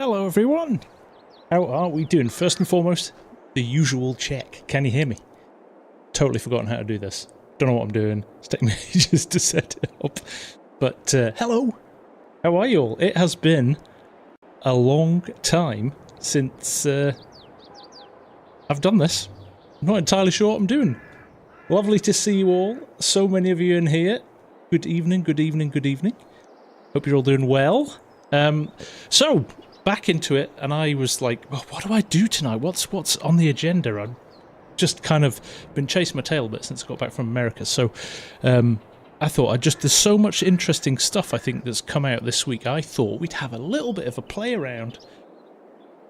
Hello everyone! How are we doing? First and foremost, the usual check. Can you hear me? Totally forgotten how to do this. Don't know what I'm doing. It's taking me ages to set it up. But hello! How are you all? It has been a long time since I've done this. I'm not entirely sure what I'm doing. Lovely to see you all. So many of you in here. Good evening, good evening, good evening. Hope you're all doing well. So, back into it, and I was like, well, what do I do tonight? What's on the agenda? I've just kind of been chasing my tail a bit since I got back from America, so I thought there's so much interesting stuff I think that's come out this week. I thought we'd have a little bit of a play around.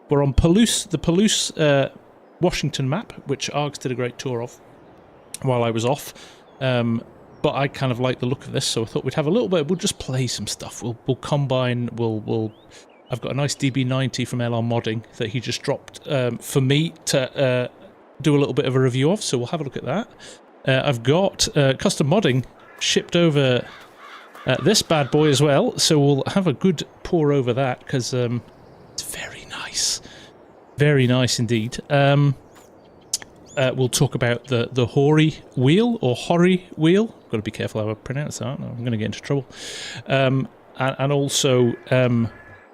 We're on Palouse, the Palouse Washington map, which Args did a great tour of while I was off. But I kind of like the look of this, so I thought we'd have a little bit. We'll just play some stuff. We'll combine. I've got a nice DB90 from LR Modding that he just dropped for me to do a little bit of a review of. So we'll have a look at that. I've got custom modding shipped over this bad boy as well. So we'll have a good pour over that because it's very nice indeed. We'll talk about the Hori wheel, or Hori wheel. Got to be careful how I pronounce that. I'm going to get into trouble. And also,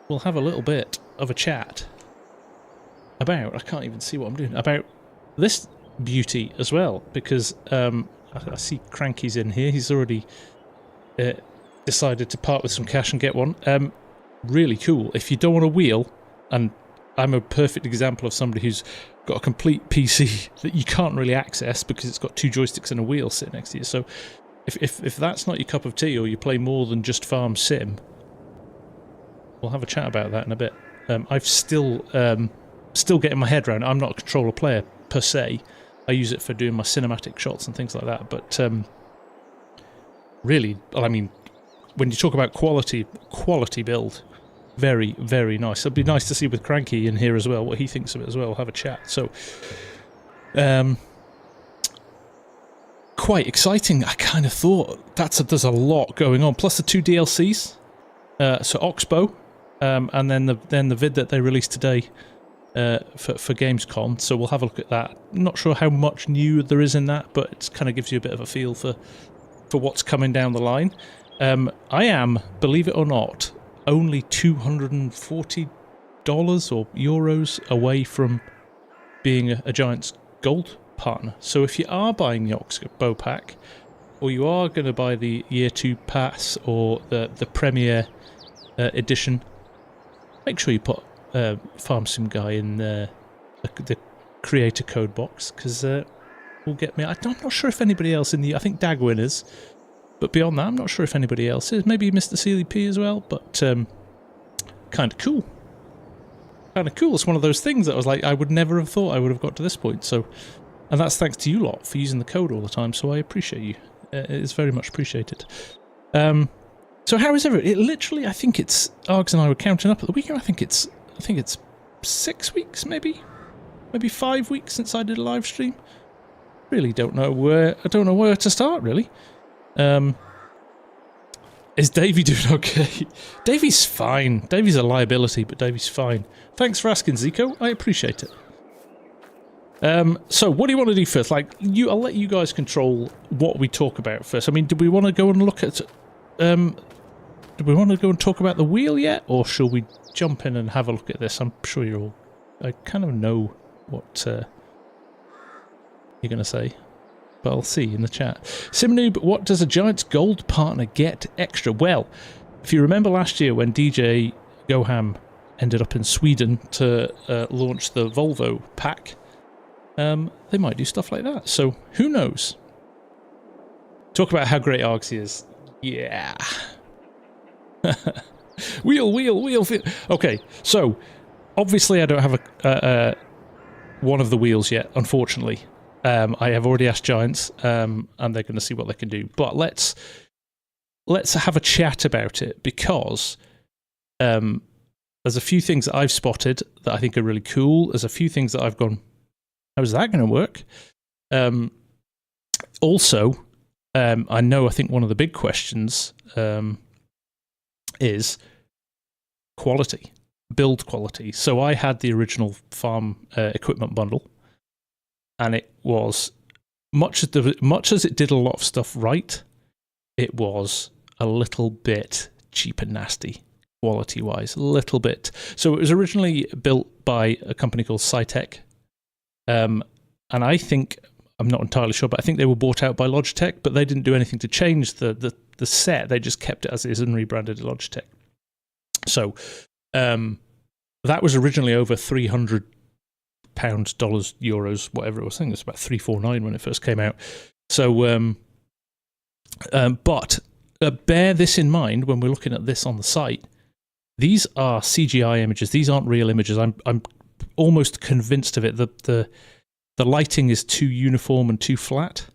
we'll have a little bit of a chat about, I can't even see what I'm doing, about this beauty as well, because I see Cranky's in here. He's already decided to part with some cash and get one. Really cool. If you don't want a wheel, and I'm a perfect example of somebody who's got a complete PC that you can't really access because it's got two joysticks and a wheel sitting next to you. So if that's not your cup of tea, or you play more than just FARMSIM, we'll have a chat about that in a bit. I've still getting my head around it. I'm not a controller player per se. I use it for doing my cinematic shots and things like that. But really, I mean, when you talk about quality build, very, very nice. It'd be nice to see with Cranky in here as well, what he thinks of it as well. We'll have a chat. So, quite exciting. I kind of thought there's a lot going on. Plus the 2 DLCs. So Oxbow, and then the vid that they released today for Gamescom. So we'll have a look at that. Not sure how much new there is in that, but it kind of gives you a bit of a feel for what's coming down the line. I am, believe it or not, only $240 or euros away from being a Giants Gold partner. So if you are buying the Oxbow pack, or you are going to buy the Year 2 Pass or the Premier Edition, make sure you put FARMSIMGUY in the creator code box, because will get me. I'm not sure if anybody else in the... I think Dagwin is. But beyond that, I'm not sure if anybody else is. Maybe Mr. CLP as well, but kind of cool. Kind of cool. It's one of those things that I was like, I would never have thought I would have got to this point. So, and that's thanks to you lot for using the code all the time, so I appreciate you. It is very much appreciated. So how is everything? It literally, I think it's... Args and I were counting up at the weekend. I think it's 6 weeks, maybe 5 weeks since I did a live stream. Really don't know where... I don't know where to start, really. Is Davey doing okay? Davey's fine. Davey's a liability, but Davey's fine. Thanks for asking, Zico. I appreciate it. So what do you want to do first? Like, I'll let you guys control what we talk about first. I mean, do we want to go and look at... do we want to go and talk about the wheel yet? Or shall we jump in and have a look at this? I'm sure you're all... I kind of know what you're going to say. But I'll see in the chat. Simnoob, what does a Giants Gold partner get extra? Well, if you remember last year when DJ Goham ended up in Sweden to launch the Volvo pack, they might do stuff like that. So, who knows? Talk about how great Argsy is. Yeah. Wheel. Okay, so, obviously I don't have one of the wheels yet, unfortunately. I have already asked Giants, and they're going to see what they can do. But let's have a chat about it, because there's a few things that I've spotted that I think are really cool. There's a few things that I've gone, how's that going to work? Also, I think one of the big questions is quality. build quality. So I had the original farm equipment bundle, and it was much as it did a lot of stuff right, it was a little bit cheap and nasty quality-wise, a little bit. So it was originally built by a company called Cytec, and I think, I'm not entirely sure, but I think they were bought out by Logitech, but they didn't do anything to change the set. They just kept it as it is and rebranded it Logitech. So that was originally over £300, dollars, euros, whatever it was. I think it was about $349 when it first came out. So, but bear this in mind when we're looking at this on the site. These are CGI images. These aren't real images. I'm almost convinced of it. The lighting is too uniform and too flat.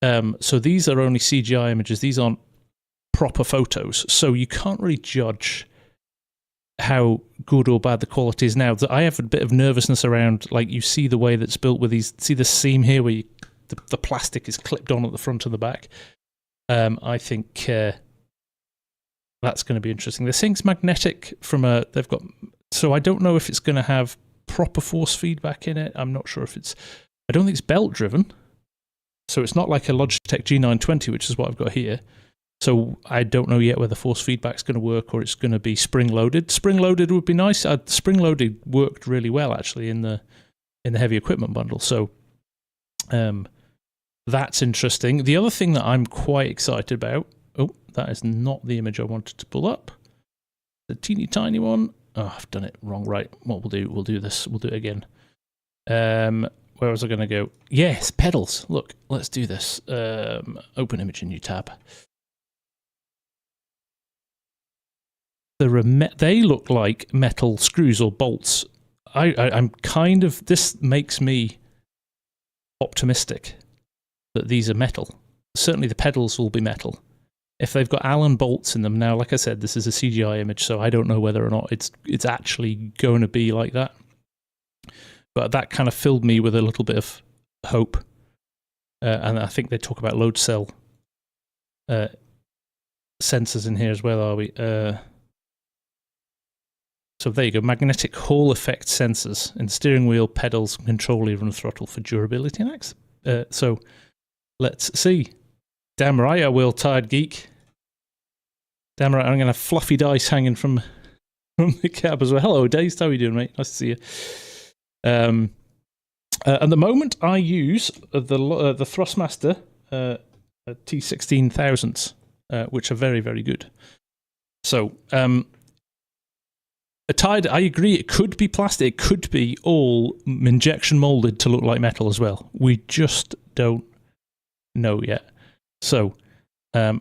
So these are only CGI images. These aren't proper photos. So you can't really judge how good or bad the quality is now. I have a bit of nervousness around, like, you see the way that's built with these, see the seam here where the plastic is clipped on at the front and the back. I think that's going to be interesting. This thing's magnetic they've got, so I don't know if it's going to have proper force feedback in it. I'm not sure if I don't think it's belt driven. So it's not like a Logitech G920, which is what I've got here. So I don't know yet whether force feedback's going to work or it's going to be spring-loaded. Spring-loaded would be nice. Spring-loaded worked really well, actually, in the heavy equipment bundle. So that's interesting. The other thing that I'm quite excited about... Oh, that is not the image I wanted to pull up. The teeny tiny one. Oh, I've done it wrong. Right, what we'll do this. We'll do it again. Where was I going to go? Yes, pedals. Look, let's do this. Open image in new tab. They look like metal screws or bolts. I'm kind of... This makes me optimistic that these are metal. Certainly the pedals will be metal. If they've got Allen bolts in them now, like I said, this is a CGI image, so I don't know whether or not it's actually going to be like that. But that kind of filled me with a little bit of hope. And I think they talk about load cell sensors in here as well, are we? So there you go, magnetic Hall effect sensors in steering wheel, pedals, control lever and throttle for durability and access. So let's see. Damn right I will, tired geek. Damn right, I'm going to have fluffy dice hanging from the cab as well. Hello, Daze. How are you doing, mate? Nice to see you. At the moment, I use the Thrustmaster T16000s, which are very, very good. So, I agree, it could be plastic. It could be all injection molded to look like metal as well. We just don't know yet. So, there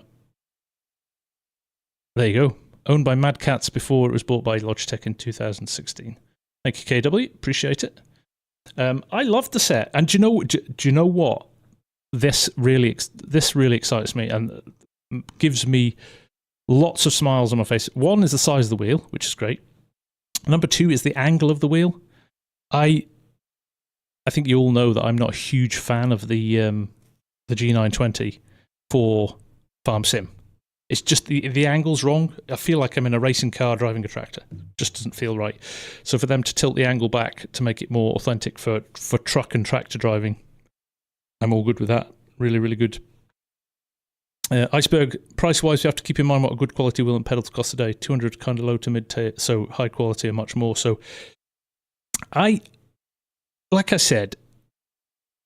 you go. Owned by Mad Cats before it was bought by Logitech in 2016. Thank you, KW. Appreciate it. I love the set, and do you know what? This really excites me and gives me lots of smiles on my face. One is the size of the wheel, which is great. Number two is the angle of the wheel. I think you all know that I'm not a huge fan of the G920 for FARMSIM. It's just the angle's wrong. I feel like I'm in a racing car driving a tractor. It just doesn't feel right. So for them to tilt the angle back to make it more authentic for truck and tractor driving, I'm all good with that. Really, really good. Iceberg, price-wise, you have to keep in mind what a good quality wheel and pedals cost today. 200 kind of low to mid, so high quality and much more. So like I said,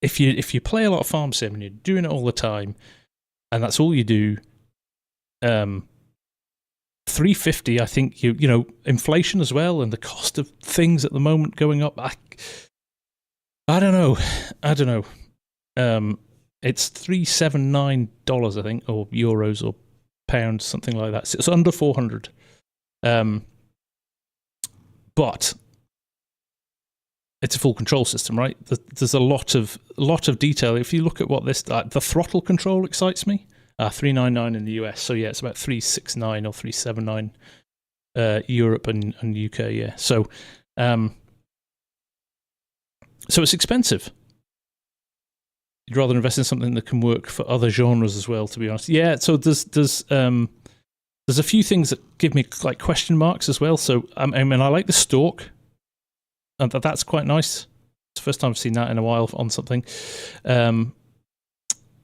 if you play a lot of FARMSIM and you're doing it all the time, and that's all you do, 350, I think you know, inflation as well, and the cost of things at the moment going up. I don't know. It's $379, I think, or euros or pounds, something like that. So it's under 400. But it's a full control system, right? There's a lot of detail. If you look at what this, the throttle control excites me. $399 in the US. So yeah, it's about $369 or $379 Europe and UK. Yeah. So it's expensive. You'd rather invest in something that can work for other genres as well, to be honest. Yeah, so there's There's a few things that give me like question marks as well. So I mean, I like the stalk, and that's quite nice. It's the first time I've seen that in a while on something.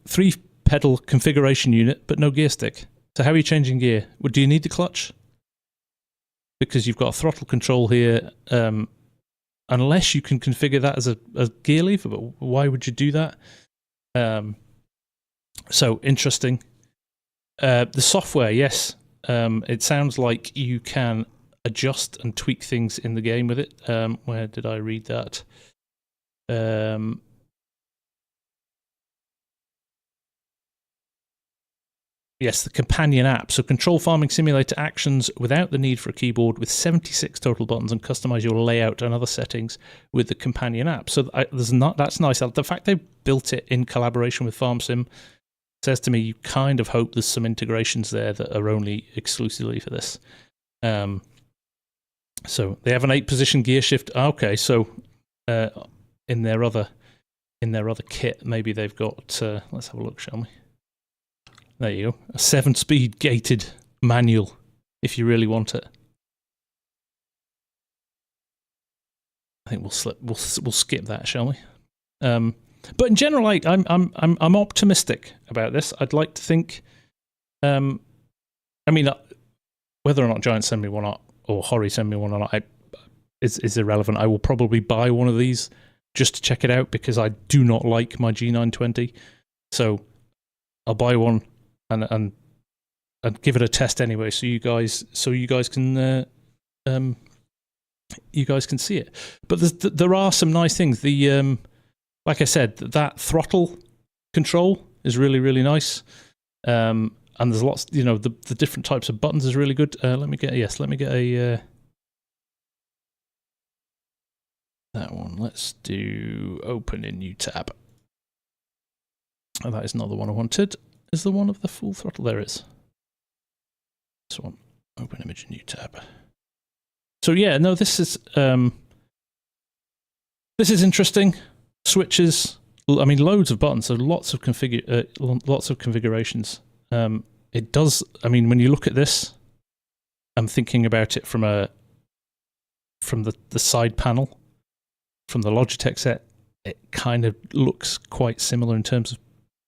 3-pedal configuration unit, but no gear stick. So how are you changing gear? Do you need the clutch? Because you've got a throttle control here, unless you can configure that as a gear lever, but why would you do that? So interesting. The software, yes. It sounds like you can adjust and tweak things in the game with it. Where did I read that? Yes, the companion app. So control farming simulator actions without the need for a keyboard with 76 total buttons and customize your layout and other settings with the companion app. So that's nice. The fact they built it in collaboration with FARMSIM says to me you kind of hope there's some integrations there that are only exclusively for this. So they have an 8-position gear shift. Okay, so in their other kit, maybe they've got. Let's have a look, shall we? There you go. A 7-speed gated manual, if you really want it. I think we'll skip that, shall we? But in general, like I'm optimistic about this. I'd like to think. I mean, whether or not Giant send me one or Hori send me one or not, is irrelevant. I will probably buy one of these just to check it out because I do not like my G920. So I'll buy one and give it a test anyway, so you guys can see it. But there are some nice things. The like I said, that throttle control is really, really nice. And there's lots, the different types of buttons is really good. Let me get a that one. Let's do open in new tab. Oh, that is not the one I wanted. Is the one of the full throttle? There is. This one. Open image in new tab. So yeah, no, this is interesting. Switches. I mean, loads of buttons. So lots of configurations. It does. I mean, when you look at this, I'm thinking about it from the side panel, from the Logitech set. It kind of looks quite similar in terms of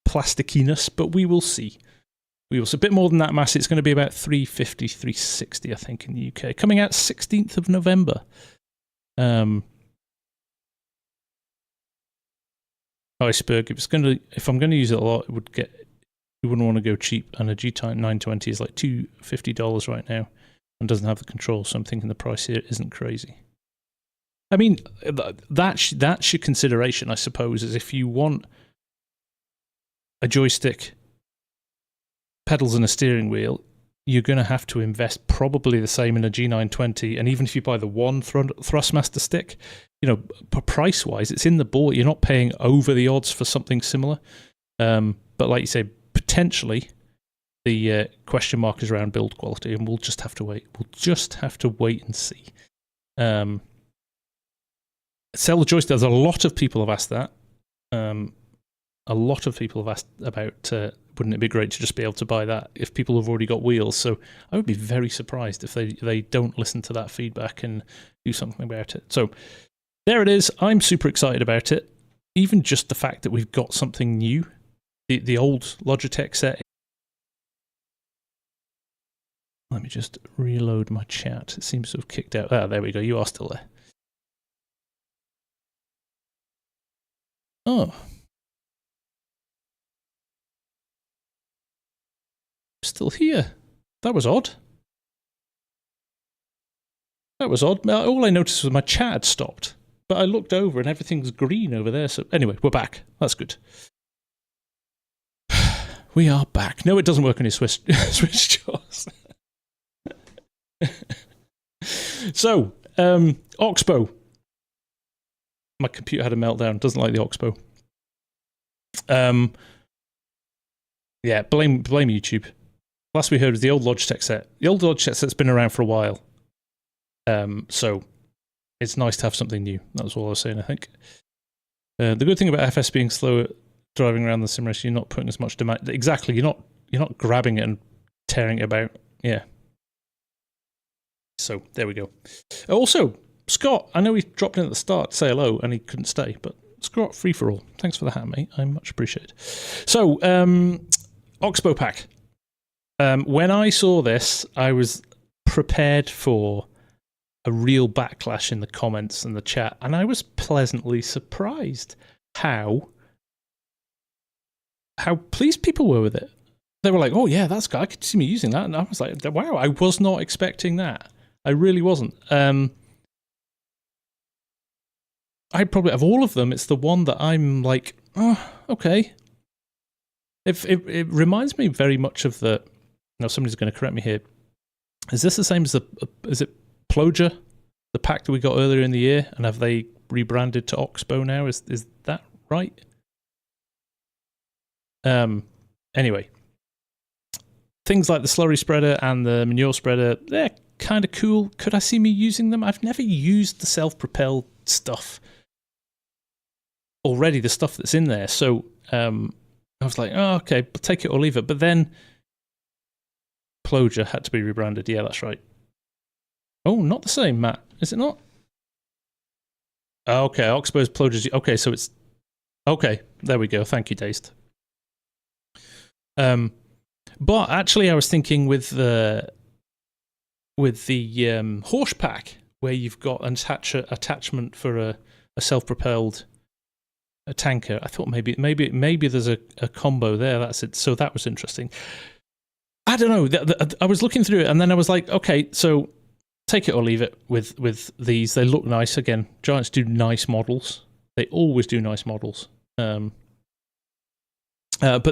plasticiness, but we will see. We will see. A bit more than that mass. It's going to be about 350, 360, I think, in the UK. Coming out 16th of November. Iceberg. If I'm going to use it a lot, you wouldn't want to go cheap. And a G920 is like $250 right now, and doesn't have the control. So I'm thinking the price here isn't crazy. I mean, that's your consideration, I suppose, is if you want a joystick, pedals and a steering wheel, you're going to have to invest probably the same in a G920. And even if you buy the one Thrustmaster stick, price-wise, it's in the ball. You're not paying over the odds for something similar. But like you say, potentially the question mark is around build quality, and we'll just have to wait. We'll just have to wait and see. Sell the joystick. There's a lot of people have asked that. A lot of people have asked about, wouldn't it be great to just be able to buy that if people have already got wheels? So I would be very surprised if they don't listen to that feedback and do something about it. So there it is. I'm super excited about it. Even just the fact that we've got something new. The old Logitech set. Let me just reload my chat. It seems to have kicked out. Ah, there we go. You are still there. Oh. Still here. That was odd. That was odd. All I noticed was my chat had stopped. But I looked over and everything's green over there. So anyway, we're back. That's good. We are back. No, it doesn't work on your Switch jaws. So, Oxbow. My computer had a meltdown. Doesn't like the Oxbow. Yeah, blame YouTube. Last we heard was the old Logitech set. The old Logitech set's been around for a while. So it's nice to have something new. That was all I was saying, I think. The good thing about FS being slow driving around the sim race, you're not putting as much demand. Exactly, you're not grabbing it and tearing it about. Yeah. So there we go. Also, Scott, I know he dropped in at the start to say hello and he couldn't stay, but Scott, free for all. Thanks for the hat, mate. I much appreciate it. So, Oxbow pack. When I saw this, I was prepared for a real backlash in the comments and the chat, and I was pleasantly surprised how pleased people were with it. They were like, "Oh yeah, that's good. I could see me using that," and I was like, "Wow, I was not expecting that. I really wasn't." I probably, of all of them, it's the one that I'm like, "Oh, okay." It reminds me very much of the. Now somebody's going to correct me here. Is this the same as is it Ploja, the pack that we got earlier in the year, and have they rebranded to Oxbow now? Is that right? Anyway, things like the slurry spreader and the manure spreader, they're kind of cool. Could I see me using them? I've never used the self-propelled stuff already, the stuff that's in there. So I was like, oh, okay, take it or leave it. But then Ploja had to be rebranded. Yeah, that's right. Oh, not the same, Matt. Is it not? Okay, Oxbow's Ploja's. Okay, so it's... Okay, there we go. Thank you, Dazed. But actually, I was thinking with the horse pack, where you've got an attachment for a self-propelled tanker. I thought maybe there's a combo there. That's it. So that was interesting. I don't know. I was looking through it, and then I was like, okay, so take it or leave it with these. They look nice. Again, Giants do nice models. They always do nice models. But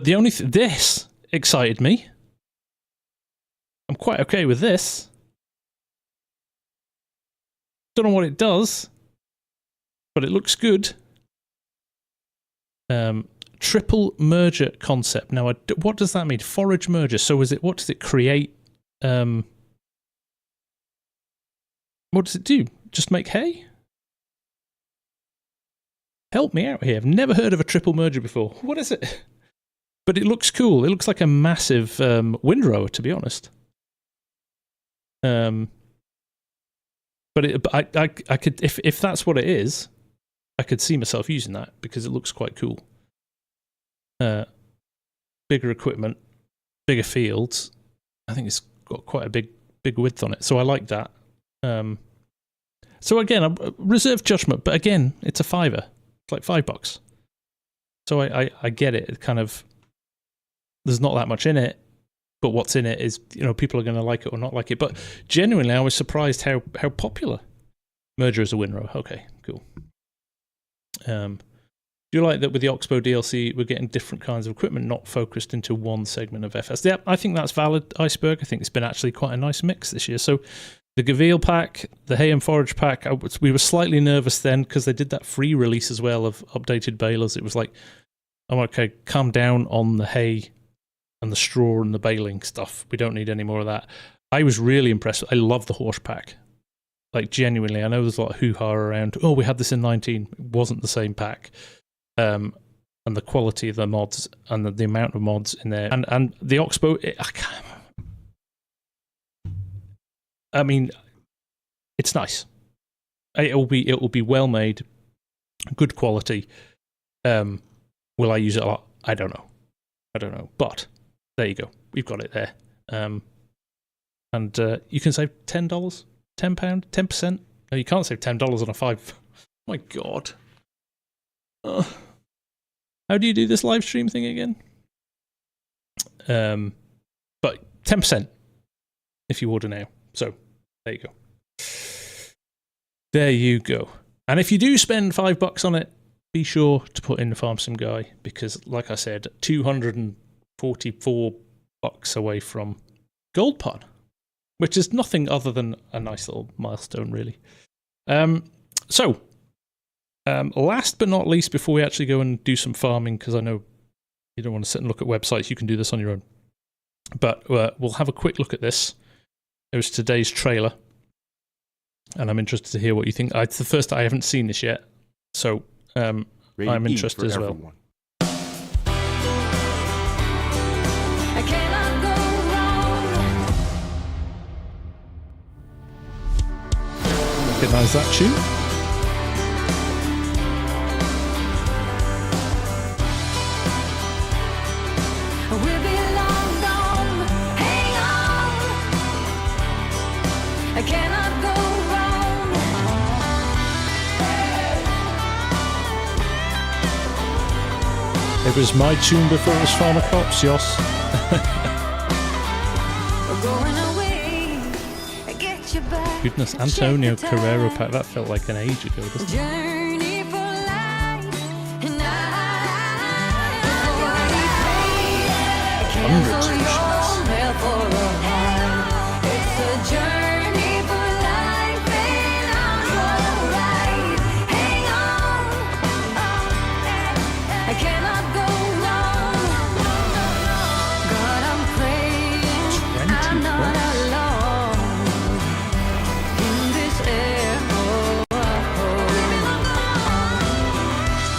the only this excited me. I'm quite okay with this. Don't know what it does, but it looks good. Triple merger concept. Now, what does that mean? Forage merger. So what does it create? What does it do? Just make hay? Help me out here. I've never heard of a triple merger before. What is it? But it looks cool. It looks like a massive windrower, to be honest. But I could, if that's what it is, I could see myself using that because it looks quite cool. Bigger equipment, bigger fields. I think it's got quite a big width on it, so I like that. So again, I reserve judgment, but again, it's a $5. It's like $5. So I get it. It kind of, there's not that much in it, but what's in it is, people are going to like it or not like it. But genuinely, I was surprised how popular merger is a windrow. Okay, cool. Do you like that with the Oxbow DLC, we're getting different kinds of equipment, not focused into one segment of FS? Yeah, I think that's valid, Iceberg. I think it's been actually quite a nice mix this year. So the Gaveel pack, the Hay and Forage pack, we were slightly nervous then because they did that free release as well of updated balers. It was like, oh, okay, calm down on the hay and the straw and the baling stuff. We don't need any more of that. I was really impressed. I love the horse pack. Like, genuinely, I know there's a lot of hoo-ha around. Oh, we had this in 19. It wasn't the same pack. And the quality of the mods and the amount of mods in there. And the Oxbow, I mean, it's nice. It'll be well made, good quality. Will I use it a lot? I don't know. But there you go. We've got it there. And you can save $10, £10, 10%. No, you can't save $10 on a 5. Oh my God. How do you do this live stream thing again? But 10% if you order now. So there you go. There you go. And if you do spend $5 on it, be sure to put in the FARMSIMGUY because, like I said, $244 away from Gold Pun, which is nothing other than a nice little milestone, really. Last but not least, before we actually go and do some farming, because I know you don't want to sit and look at websites, you can do this on your own. But we'll have a quick look at this. It was today's trailer, and I'm interested to hear what you think. It's the first I haven't seen this yet, so I'm interested as well. Everyone. I cannot go wrong recognise that tune. We'll be long gone, hang on. I cannot go wrong. It was my tune before it was Farmer Cops, Yoss. Going away, get you back. Goodness, Antonio Carrero pack. That felt like an age ago, doesn't it? Journey for life, and Hundreds of it's a journey for life, and I'm alright. Hang on, I cannot go wrong. God, I'm praying I'm not alone in this air.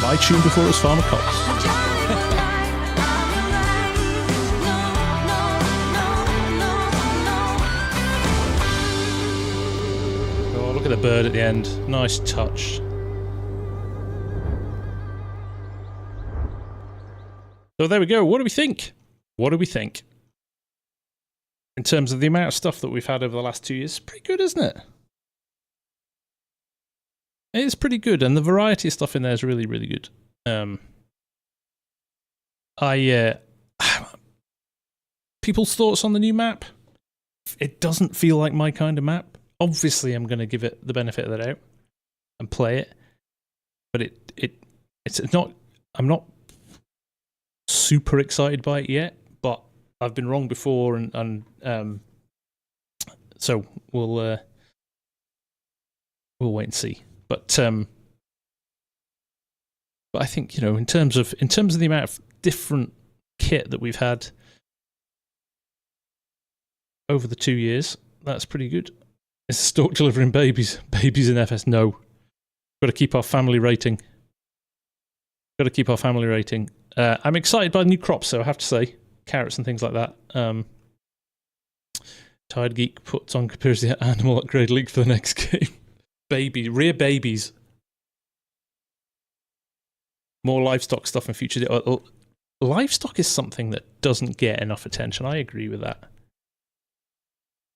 My tune before it was Farmer Cops. Look at the bird at the end. Nice touch. So there we go. What do we think? What do we think? In terms of the amount of stuff that we've had over the last 2 years, pretty good, isn't it? It is pretty good, and the variety of stuff in there is really, really good. People's thoughts on the new map? It doesn't feel like my kind of map. Obviously, I'm going to give it the benefit of the doubt and play it, but it's not. I'm not super excited by it yet, but I've been wrong before, and so we'll wait and see. But I think, you know, in terms of the amount of different kit that we've had over the 2 years, that's pretty good. Is the stork delivering babies? Babies in FS? No. Got to keep our family rating. Got to keep our family rating. I'm excited by the new crops, though, I have to say. Carrots and things like that. Tired Geek puts on the animal upgrade league for the next game. Baby, rear babies. More livestock stuff in future. Livestock is something that doesn't get enough attention. I agree with that.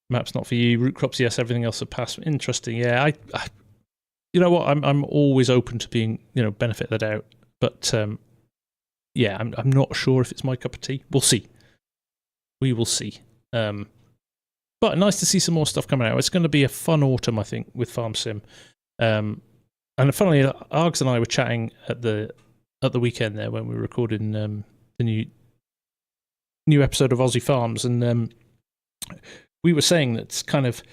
Map's not for you. Root crops, yes. Everything else a pass. Interesting. Yeah, I you know what? I'm always open to being, you know, benefit of the doubt. But yeah, I'm not sure if it's my cup of tea. We'll see. We will see. But nice to see some more stuff coming out. It's going to be a fun autumn, I think, with FarmSim. And funnily, Args and I were chatting at the weekend there when we were recording the new episode of Aussie Farms, and we were saying that it's kind of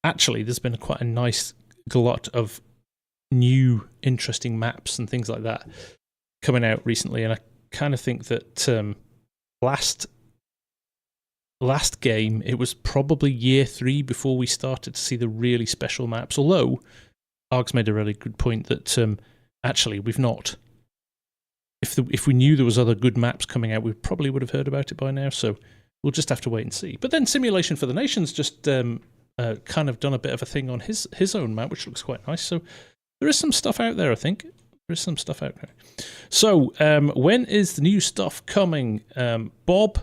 actually there's been quite a nice glut of new interesting maps and things like that coming out recently, and I kind of think that last game it was probably year 3 before we started to see the really special maps, although Args made a really good point that actually we've not, if we knew there was other good maps coming out, we probably would have heard about it by now, so we'll just have to wait and see. But then Simulation for the Nations just kind of done a bit of a thing on his own map, which looks quite nice. So there is some stuff out there, I think. There is some stuff out there. So when is the new stuff coming? Bob,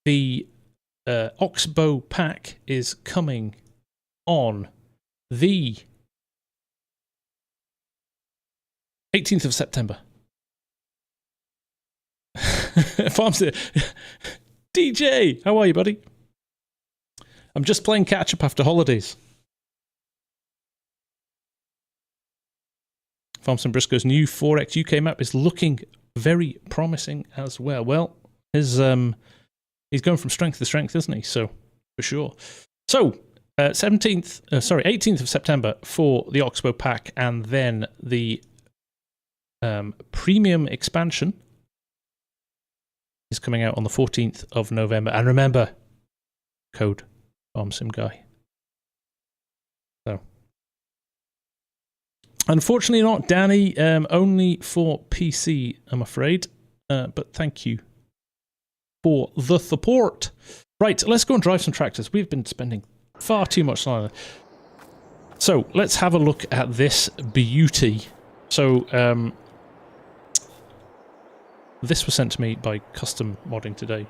the Oxbow pack is coming on the 18th of September. FARMSIM. DJ, how are you, buddy? I'm just playing catch up after holidays. FARMSIM Briscoe's new 4X UK map is looking very promising as well. Well, he's going from strength to strength, isn't he? So, for sure. So, 18th of September for the Oxbow pack, and then the premium expansion is coming out on the 14th of November. And remember, code FARMSIMGUY. So, unfortunately not, Danny. Only for PC, I'm afraid. But thank you for the support. Right, let's go and drive some tractors. We've been spending far too much time. So let's have a look at this beauty. So this was sent to me by Custom Modding today.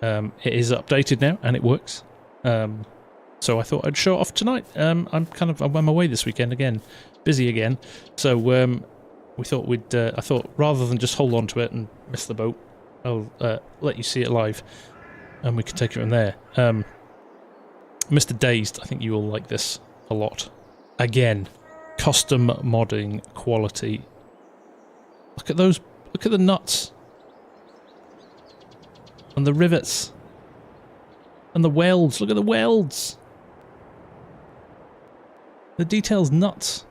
It is updated now and it works. So I thought I'd show it off tonight. I'm on my way this weekend again, busy again. So we thought I thought rather than just hold on to it and miss the boat, I'll let you see it live, and we can take it from there. Mr. Dazed, I think you will like this a lot. Again, custom modding quality. Look at those. Look at the nuts. And the rivets. And the welds. Look at the welds. The detail's nuts.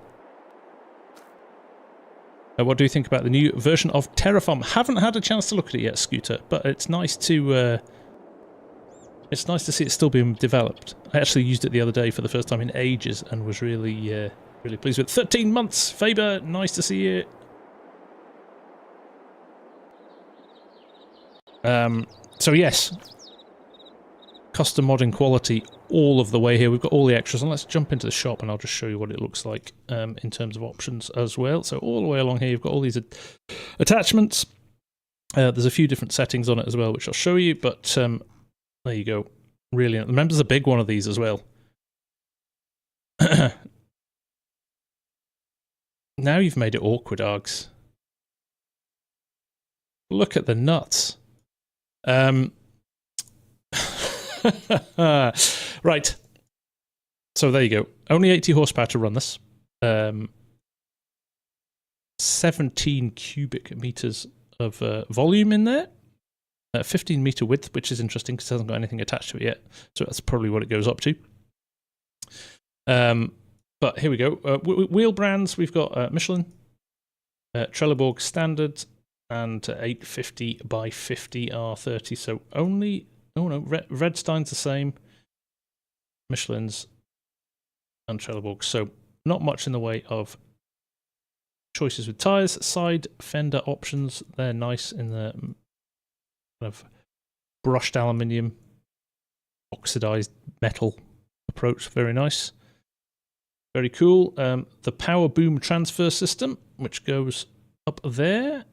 What do you think about the new version of Terraform? Haven't had a chance to look at it yet, Scooter, but it's nice to see it still being developed. I actually used it the other day for the first time in ages and was really really pleased with it. 13 months, Faber, nice to see you. So yes, custom modding quality all of the way here. We've got all the extras, and let's jump into the shop and I'll just show you what it looks like in terms of options as well. So all the way along here you've got all these attachments. There's a few different settings on it as well, which I'll show you, but there you go. Really, remember there's a big one of these as well. Now you've made it awkward, Args. Look at the nuts. Right. So there you go. Only 80 horsepower to run this. 17 cubic meters of volume in there. 15 meter width, which is interesting because it hasn't got anything attached to it yet. So that's probably what it goes up to. But here we go. Wheel brands, we've got Michelin, Trelleborg Standard, and 850 by 50 R30. So only, oh no, Redstein's the same, Michelin's, and Trelleborg. So not much in the way of choices with tyres. Side fender options, they're nice in the kind of brushed aluminium, oxidized metal approach. Very nice. Very cool. The power boom transfer system, which goes up there.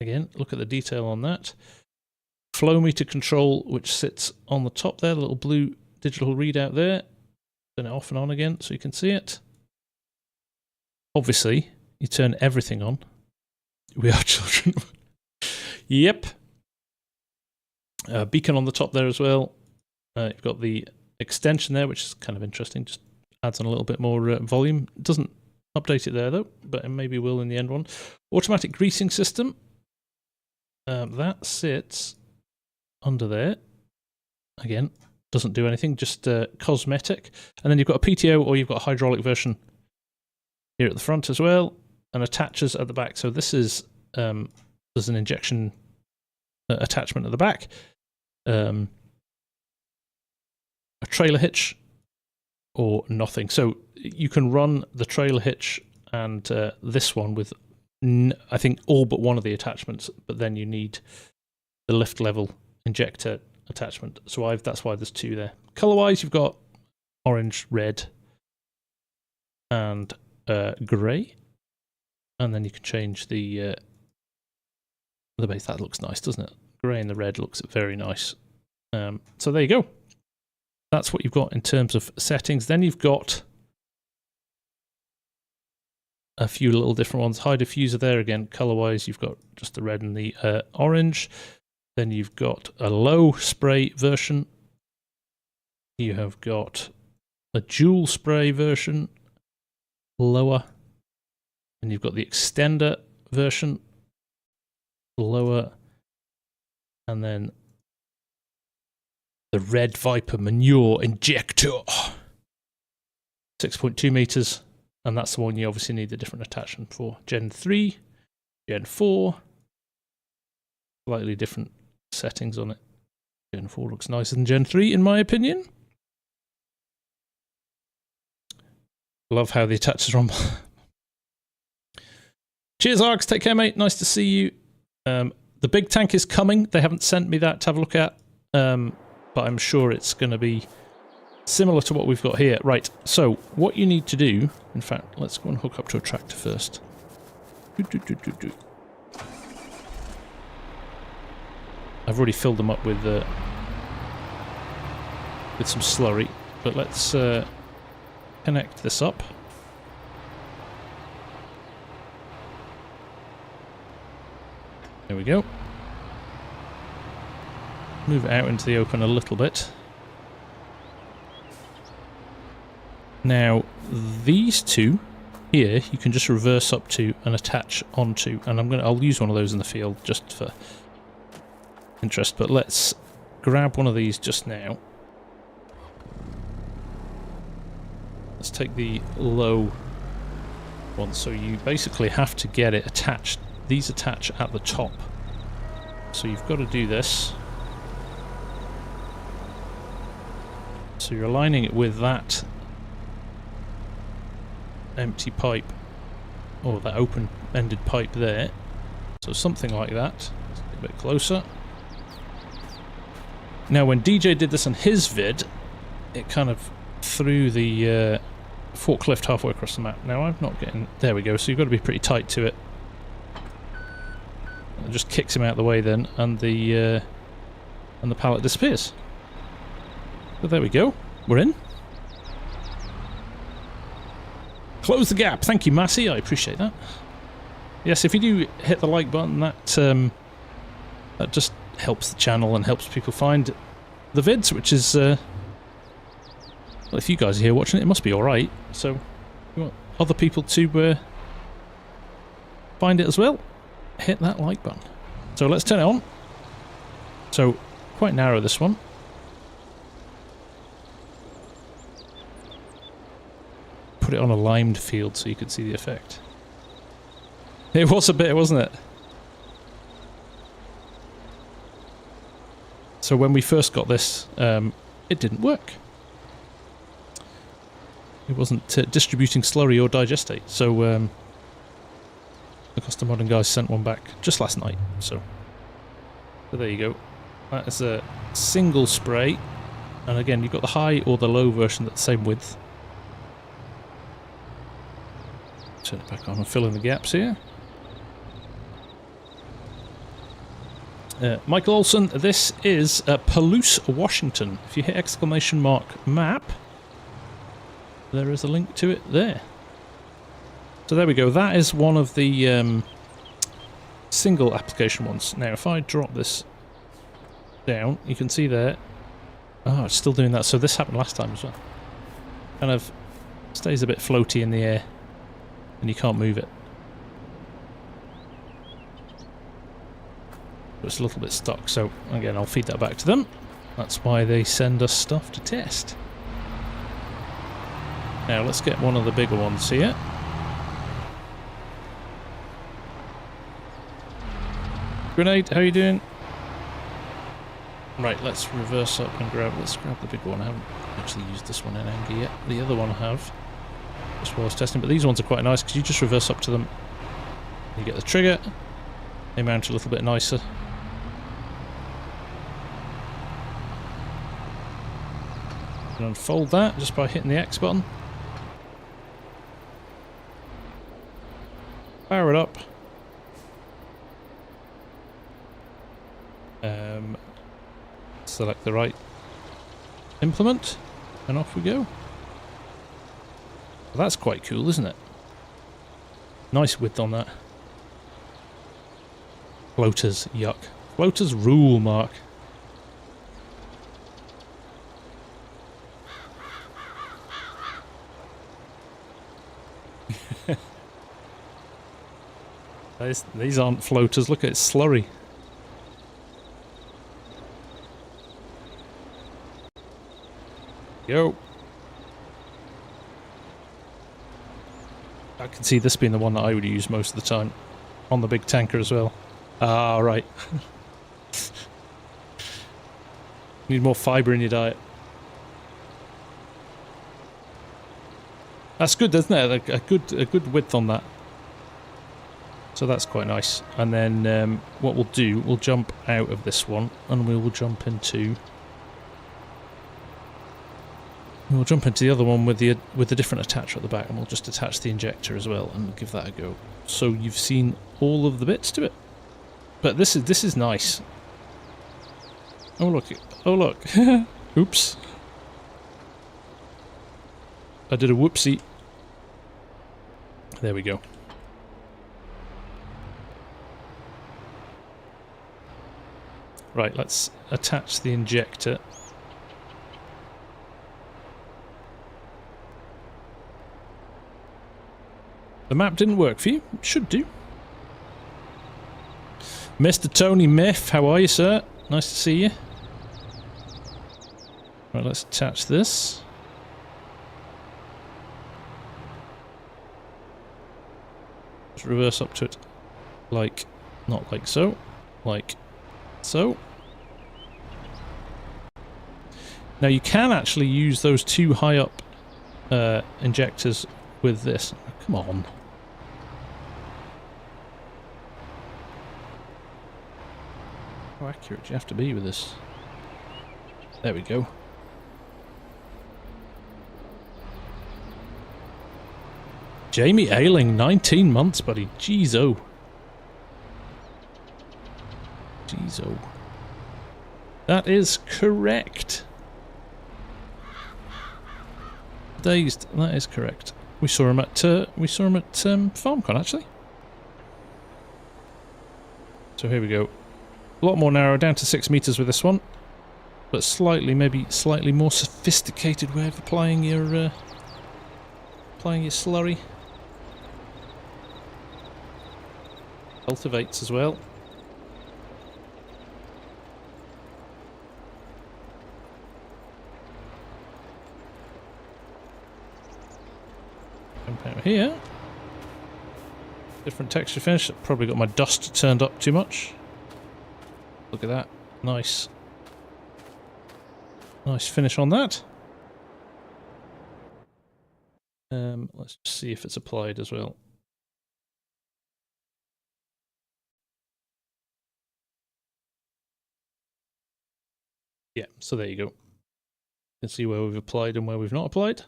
Again, look at the detail on that. Flow meter control, which sits on the top there, the little blue digital readout there. Turn it off and on again so you can see it. Obviously, you turn everything on. We are children. Yep. Beacon on the top there as well. You've got the extension there, which is kind of interesting. Just adds on a little bit more volume. Doesn't update it there though, but it maybe will in the end one. Automatic greasing system. That sits under there. Again, doesn't do anything, just cosmetic. And then you've got a PTO or you've got a hydraulic version here at the front as well, and attaches at the back. So this is there's an injection attachment at the back. A trailer hitch or nothing. So you can run the trailer hitch and this one with I think all but one of the attachments, but then you need the lift level injector attachment. So that's why there's two there. Color wise, you've got orange, red, and grey, and then you can change the base. That looks nice, doesn't it? Grey and the red looks very nice. So there you go. That's what you've got in terms of settings. Then you've got a few little different ones. High diffuser there again. Color-wise, you've got just the red and the orange. Then you've got a low spray version. You have got a dual spray version, lower. And you've got the extender version, lower. And then the Red Viper manure injector, 6.2 meters, and that's the one you obviously need a different attachment for. Gen 3, Gen 4, slightly different settings on it. Gen 4 looks nicer than Gen 3 in my opinion. Love how the attachers are on. Cheers, Args. Take care, mate. Nice to see you. The big tank is coming. They haven't sent me that to have a look at. But I'm sure it's going to be Similar to what we've got here. Right, so what you need to do... In fact, let's go and hook up to a tractor first. I've already filled them up with some slurry, but let's connect this up. There we go. Move it out into the open a little bit. Now, these two here, you can just reverse up to and attach onto, and I'll use one of those in the field just for interest, but let's grab one of these just now. Let's take the low one, so you basically have to get it attached. These attach at the top, so you've got to do this. So you're aligning it with that empty pipe, or that open-ended pipe there. So something like that. Let's get a bit closer. Now, when DJ did this on his vid, it kind of threw the forklift halfway across the map. Now I'm not getting... There we go. So you've got to be pretty tight to it. It just kicks him out of the way then, and the pallet disappears. So there we go. We're in. Close the gap. Thank you, Massey. I appreciate that. Yes, if you do hit the like button, that just helps the channel and helps people find the vids, which is... well, if you guys are here watching it, it must be alright. So, you want other people to find it as well, hit that like button. So let's turn it on. So, quite narrow this one. Put it on a limed field so you could see the effect. It was a bit, wasn't it? So when we first got this, it didn't work. It wasn't distributing slurry or digestate. So the Custom Modern guys sent one back just last night. So there you go. That is a single spray. And again, you've got the high or the low version that's the same width. Turn it back on and fill in the gaps here. Michael Olson, this is Palouse, Washington. If you hit exclamation mark map, there is a link to it there. So there we go. That is one of the single application ones. Now, if I drop this down, you can see there. Oh, it's still doing that. So this happened last time as well. Kind of stays a bit floaty in the air, and you can't move it. It's a little bit stuck, so again I'll feed that back to them. That's why they send us stuff to test. Now let's get one of the bigger ones here. Grenade, how you doing? Right, let's reverse up and let's grab the big one. I haven't actually used this one in anger yet. The other one I have, just while I was testing, but these ones are quite nice because you just reverse up to them, you get the trigger, they mount a little bit nicer. And unfold that just by hitting the X button. Power it up. Select the right implement, and off we go. Well, that's quite cool, isn't it? Nice width on that. Floaters, yuck. Floaters rule, Mark. These aren't floaters, look at it, slurry. Go. I can see this being the one that I would use most of the time. On the big tanker as well. Ah, right. Need more fibre in your diet. That's good, isn't it? A good width on that. So that's quite nice. And then what we'll do, we'll jump out of this one and we will jump into We'll jump into the other one with the different attacher at the back, and we'll just attach the injector as well and give that a go. So you've seen all of the bits to it. But this is nice. Oh look! Oh look! Oops! I did a whoopsie. There we go. Right, let's attach the injector. The map didn't work for you. It should do. Mr. Tony Miff, how are you, sir? Nice to see you. Right, let's attach this. Just reverse up to it. Like, not like so. Like so. Now you can actually use those two high up injectors with this. Oh, come on. How accurate do you have to be with this? There we go. Jamie Ailing, 19 months, buddy. Jeez-o. Jeez-o. That is correct. Dazed. That is correct. We saw him at FarmCon actually. So here we go. A lot more narrow, down to 6 meters with this one, but maybe slightly more sophisticated way of applying your slurry. Cultivates as well. Jump out here. Different texture finish. Probably got my dust turned up too much. Look at that. Nice. Nice finish on that. Let's just see if it's applied as well. Yeah, so there you go. You can see where we've applied and where we've not applied.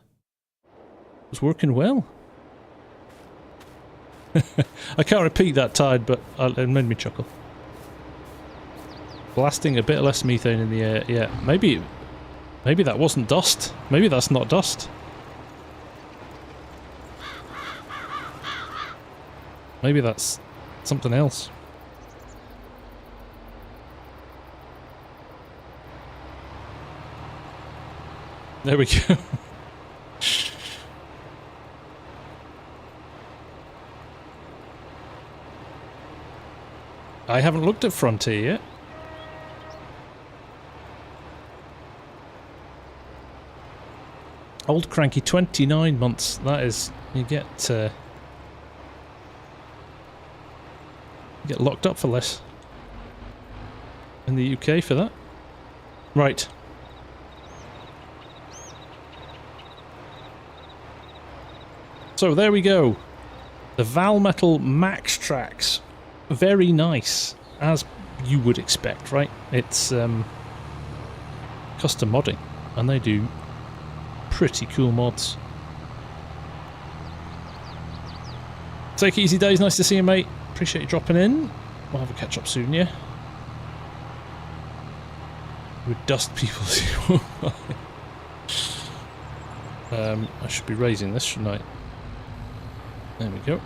It's working well. I can't repeat that tide, but it made me chuckle. Blasting a bit less methane in the air. Yeah, maybe that wasn't dust. Maybe that's not dust. Maybe that's something else. There we go. I haven't looked at Frontier yet. Old Cranky, 29 months. That is, you get locked up for less in the UK for that. Right. So there we go. The Valmetal Max Tracks. Very nice, as you would expect, right? It's custom modding, and they do pretty cool mods. Take it easy, Days. Nice to see you, mate. Appreciate you dropping in. We'll have a catch up soon, yeah? With dust people. I should be raising this, shouldn't I? There we go.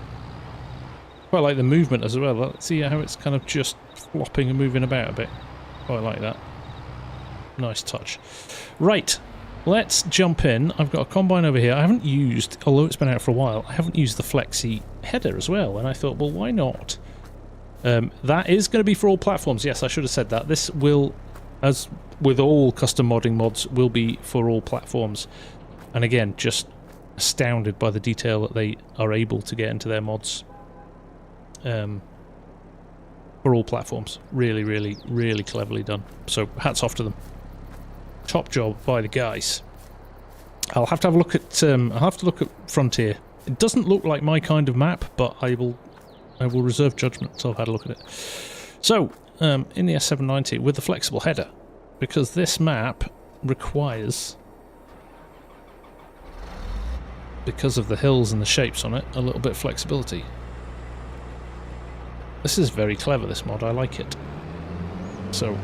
Quite like the movement as well. Let's see how it's kind of just flopping and moving about a bit. Quite like that. Nice touch. Right, let's jump in. I've got a combine over here. I haven't used, although it's been out for a while, I haven't used the Flexi header as well. And I thought, well, why not? That is going to be for all platforms. Yes, I should have said that. This will, as with all custom modding mods, will be for all platforms. And again, just astounded by the detail that they are able to get into their mods. For all platforms. Really, really, really cleverly done. So hats off to them. Top job by the guys. I'll have to have a look at Frontier. It doesn't look like my kind of map, but I will reserve judgment until I've had a look at it. So, in the S790 with the flexible header, because this map requires because of the hills and the shapes on it, a little bit of flexibility. This is very clever, this mod, I like it. So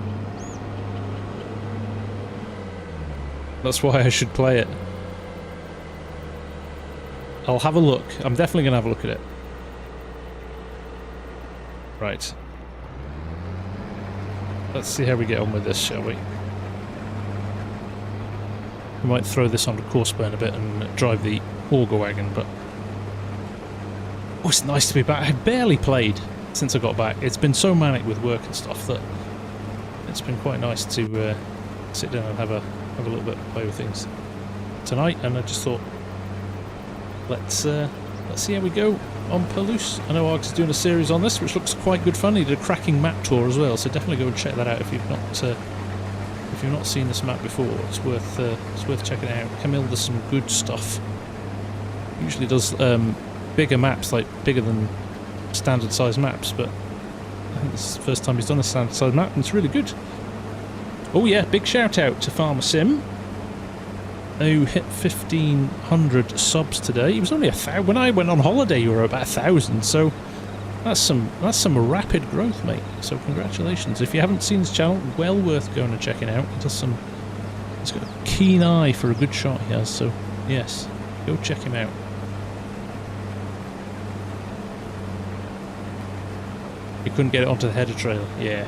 that's why I should play it. I'll have a look. I'm definitely going to have a look at it. Right. Let's see how we get on with this, shall we? We might throw this onto course burn a bit and drive the auger wagon, but... Oh, it's nice to be back. I barely played since I got back. It's been so manic with work and stuff that it's been quite nice to sit down and have a little bit of play with things tonight, and I just thought, let's see how we go on Palouse. I know Args is doing a series on this, which looks quite good fun. He did a cracking map tour as well, so definitely go and check that out if you've not seen this map before. It's worth checking out. Camille does some good stuff. Usually does bigger maps, like bigger than standard size maps, but I think this is the first time he's done a standard size map, and it's really good. Oh yeah, big shout out to Farmsim, who hit 1,500 subs today. He was only 1,000. When I went on holiday, you were about 1,000. So that's some rapid growth, mate. So congratulations. If you haven't seen his channel, well worth going and checking out. He's got a keen eye for a good shot. He has. So yes, go check him out. You couldn't get it onto the header trailer. Yeah.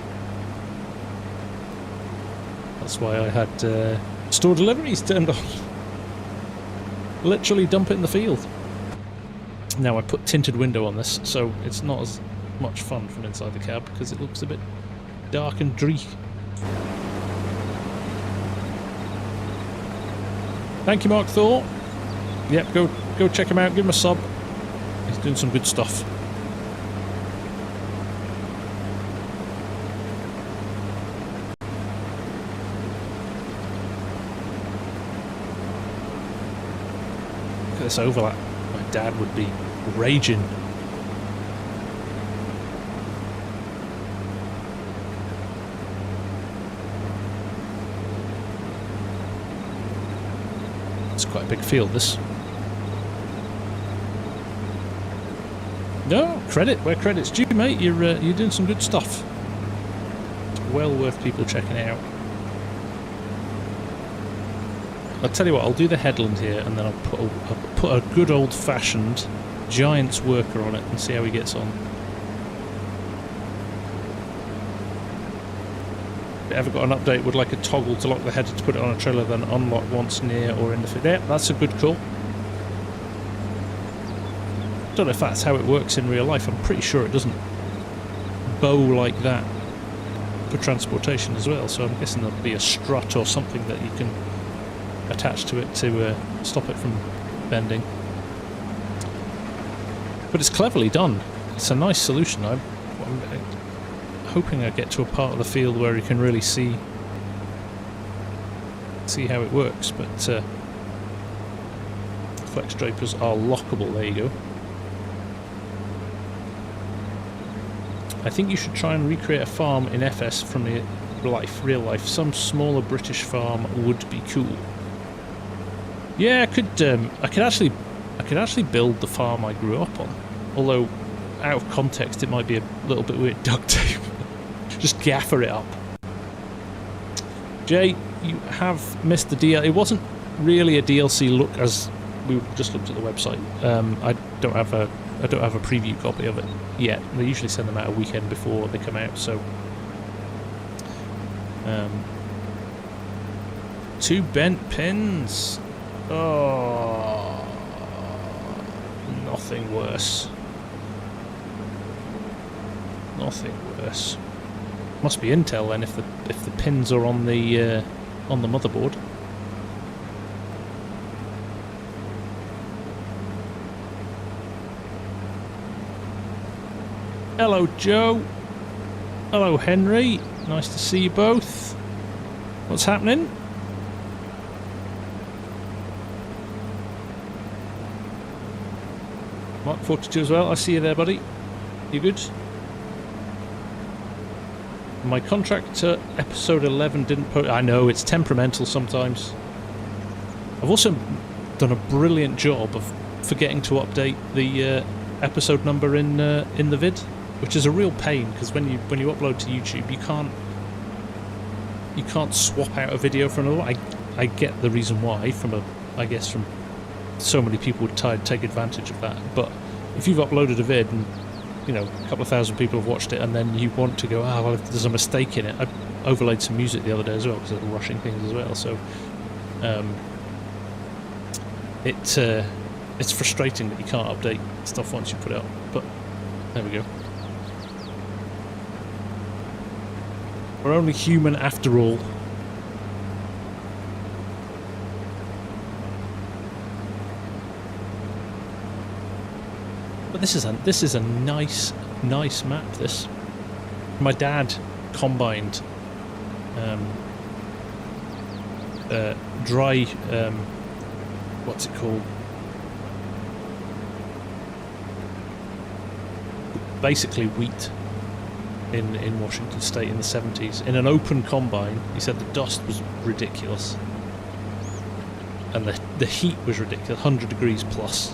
That's why I had store deliveries turned on. Literally dump it in the field. Now I put tinted window on this, so it's not as much fun from inside the cab because it looks a bit dark and dreary. Thank you, Mark Thor. Yep, go check him out, give him a sub. He's doing some good stuff. This overlap, my dad would be raging. It's quite a big field, this. No, credit where credit's due, mate. You're doing some good stuff. It's well worth people checking out. I'll tell you what, I'll do the headland here, and then I'll put a good old-fashioned Giants worker on it and see how he gets on. If you ever got an update, would like a toggle to lock the header to put it on a trailer, then unlock once near or in the field. Yeah, that's a good call. Don't know if that's how it works in real life. I'm pretty sure it doesn't bow like that for transportation as well, so I'm guessing there'll be a strut or something that you can attached to it to stop it from bending. But it's cleverly done. It's a nice solution. I'm hoping I get to a part of the field where you can really see how it works, but flex drapers are lockable. There you go. I think you should try and recreate a farm in FS from real life. Some smaller British farm would be cool. Yeah, I could actually build the farm I grew up on. Although, out of context, it might be a little bit weird. Duct tape. Just gaffer it up. Jay, you have missed the DLC. It wasn't really a DLC look, as we just looked at the website. I don't have a preview copy of it yet. They usually send them out a weekend before they come out. So, 2 bent pins. Oh, nothing worse. Nothing worse. Must be Intel then, if the pins are on the motherboard. Hello, Joe. Hello, Henry. Nice to see you both. What's happening? Mark 42 as well. I see you there, buddy. You good? My contractor episode 11 didn't post. I know, it's temperamental sometimes. I've also done a brilliant job of forgetting to update the episode number in the vid, which is a real pain because when you upload to YouTube, you can't swap out a video for another. I get the reason why I guess from so many people would take advantage of that. But if you've uploaded a vid and a couple of thousand people have watched it, and then you want to go, well, if there's a mistake in it. I overlaid some music the other day as well because I'm rushing things as well. So it's frustrating that you can't update stuff once you put it up. But there we go. We're only human after all. But this is a nice map. This, my dad combined dry what's it called? Basically wheat in Washington State in the 70s in an open combine. He said the dust was ridiculous and the heat was ridiculous, 100 degrees plus.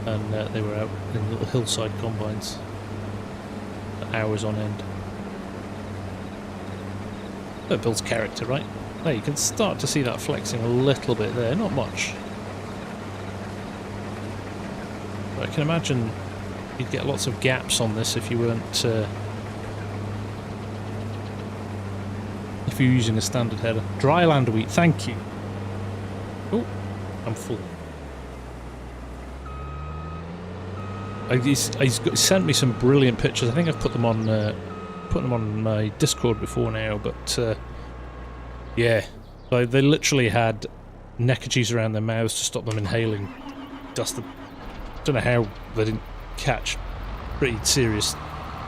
And they were out in little hillside combines for hours on end. That builds character, right? There, you can start to see that flexing a little bit there, not much. But I can imagine you'd get lots of gaps on this if you weren't... if you're using a standard header. Dryland wheat, thank you. Oh, I'm full. He's sent me some brilliant pictures. I think I've put them on my Discord before now, but yeah, they literally had neckerchiefs around their mouths to stop them inhaling dust. I don't know how they didn't catch pretty serious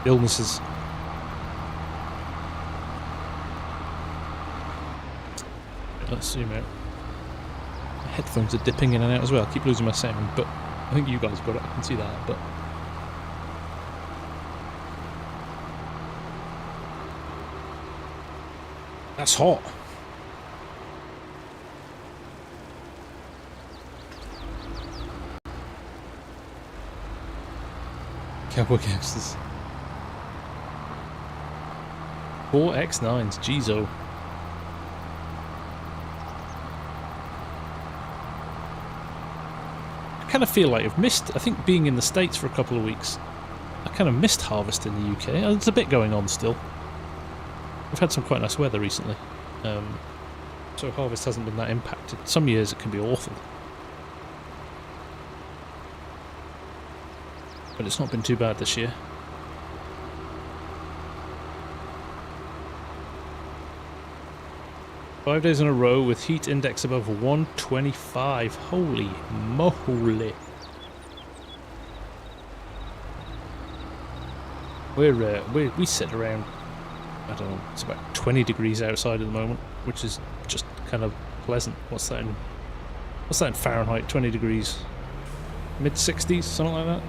illnesses. Let's zoom out. My headphones are dipping in and out as well. I keep losing my sound, but I think you guys got it. I can see that, but that's hot. Cowboy gangsters. 4 X9s, Jeezo. I kind of feel like I've missed, I think being in the States for a couple of weeks, I kind of missed harvest in the UK. There's a bit going on still. We've had some quite nice weather recently, so harvest hasn't been that impacted. Some years it can be awful, but it's not been too bad this year. Five days in a row with heat index above 125. Holy moly! We sit around, I don't know, it's about 20 degrees outside at the moment, which is just kind of pleasant. What's that in Fahrenheit? 20 degrees, mid-60s, something like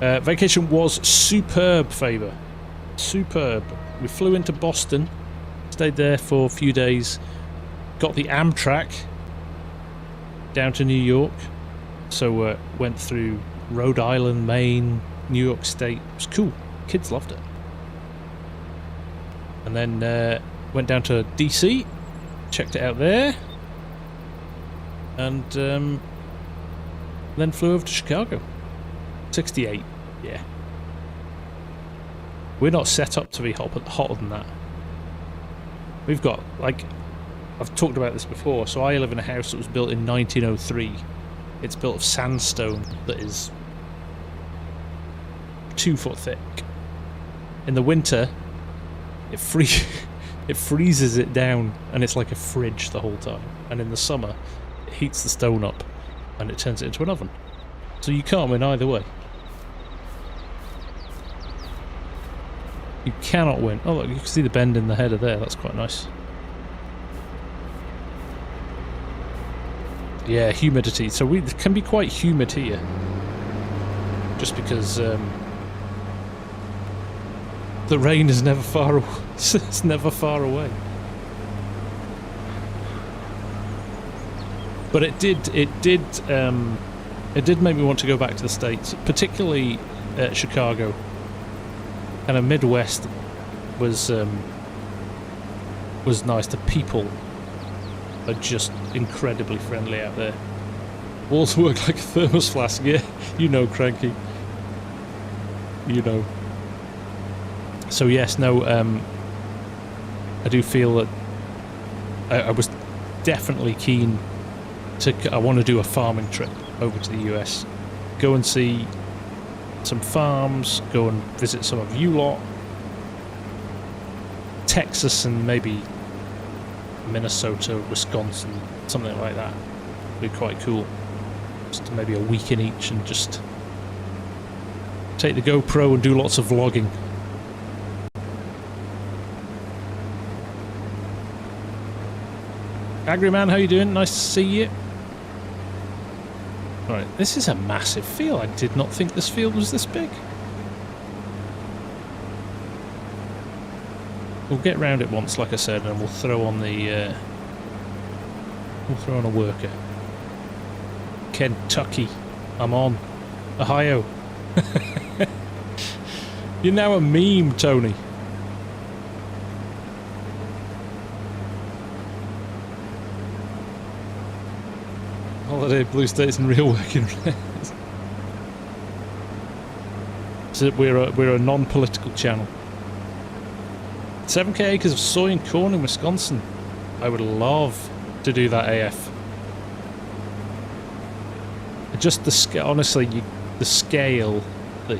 that. Vacation was superb, Faber. Superb. We flew into Boston. Stayed there for a few days, got the Amtrak down to New York, so went through Rhode Island, Maine, New York State. It was cool, kids loved it. And then went down to DC, checked it out there, and then flew over to Chicago. 68, yeah. We're not set up to be hotter than that. We've got, like, I've talked about this before, so I live in a house that was built in 1903. It's built of sandstone that is 2 foot thick. In the winter, it freezes it down, and it's like a fridge the whole time. And in the summer, it heats the stone up, and it turns it into an oven. So you can't win either way. You cannot win. Oh look, you can see the bend in the header there, that's quite nice. Yeah, humidity. So it can be quite humid here. Just because the rain is never far away. It's never far away. But it did make me want to go back to the States, particularly Chicago. Kind of Midwest was nice. The people are just incredibly friendly out there. Walls work like a thermos flask, yeah. You know, Cranky. You know. So yes, no, I do feel that I was definitely keen to... I want to do a farming trip over to the US. Go and see some farms, go and visit some of you lot. Texas and maybe Minnesota, Wisconsin, something like that. Would be quite cool. Just maybe a week in each and just take the GoPro and do lots of vlogging. Agri Man, how you doing? Nice to see you. Right, this is a massive field. I did not think this field was this big. We'll get round it once, like I said, and we'll throw on the we'll throw on a worker. Kentucky, I'm on. Ohio. You're now a meme, Tony. Holiday, blue states, and real working place. So we're a non-political channel. 7k acres of soy and corn in Wisconsin. I would love to do that AF. Just the scale, honestly, the scale that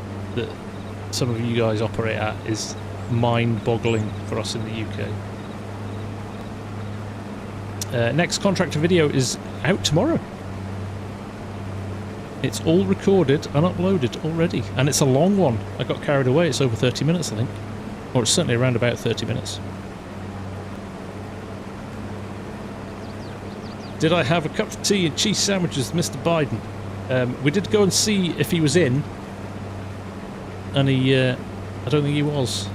some of you guys operate at is mind-boggling for us in the UK. Next contractor video is out tomorrow. It's all recorded and uploaded already, and it's a long one. I got carried away. It's over 30 minutes, I think. Or it's certainly around about 30 minutes. Did I have a cup of tea and cheese sandwiches with Mr. Biden? We did go and see if he was in, and he, I don't think he was.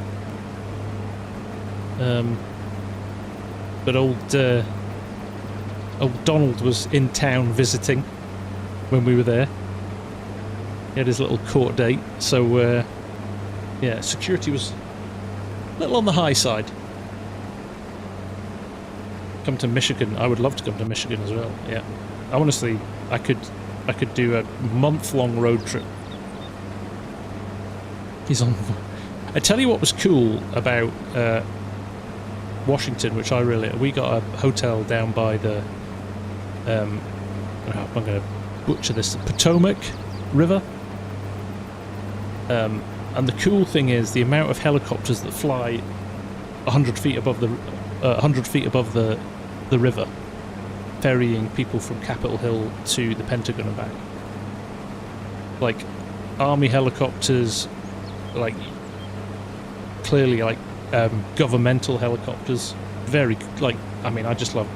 But old Donald was in town visiting when we were there. He had his little court date, so yeah, security was a little on the high side. Come to Michigan. I would love to come to Michigan as well. Yeah, honestly, I could do a month-long road trip. He's on. I tell you what was cool about Washington, which I really... We got a hotel down by the... I'm going to butcher this. Potomac River. And the cool thing is the amount of helicopters that fly 100 feet above the 100 feet above the river, ferrying people from Capitol Hill to the Pentagon and back. Like army helicopters, like clearly like governmental helicopters. Very like, I mean, I just love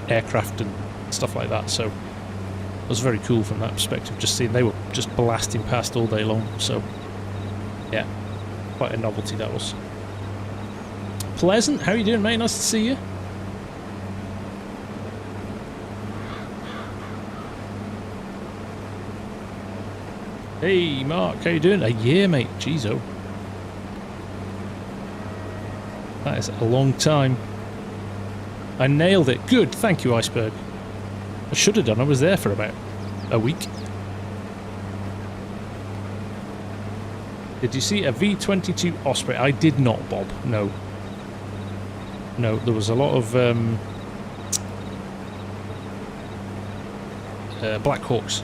aircraft and stuff like that. So it was very cool from that perspective. Just seeing they were just blasting past all day long. So yeah, quite a novelty that was. Pleasant, how you doing, mate? Nice to see you. Hey, Mark, how you doing? A year, mate. Jeez, oh. That is a long time. I nailed it. Good, thank you, Iceberg. I should have done. I was there for about a week. Did you see a V-22 Osprey? I did not, Bob. No. No, there was a lot of Black Hawks.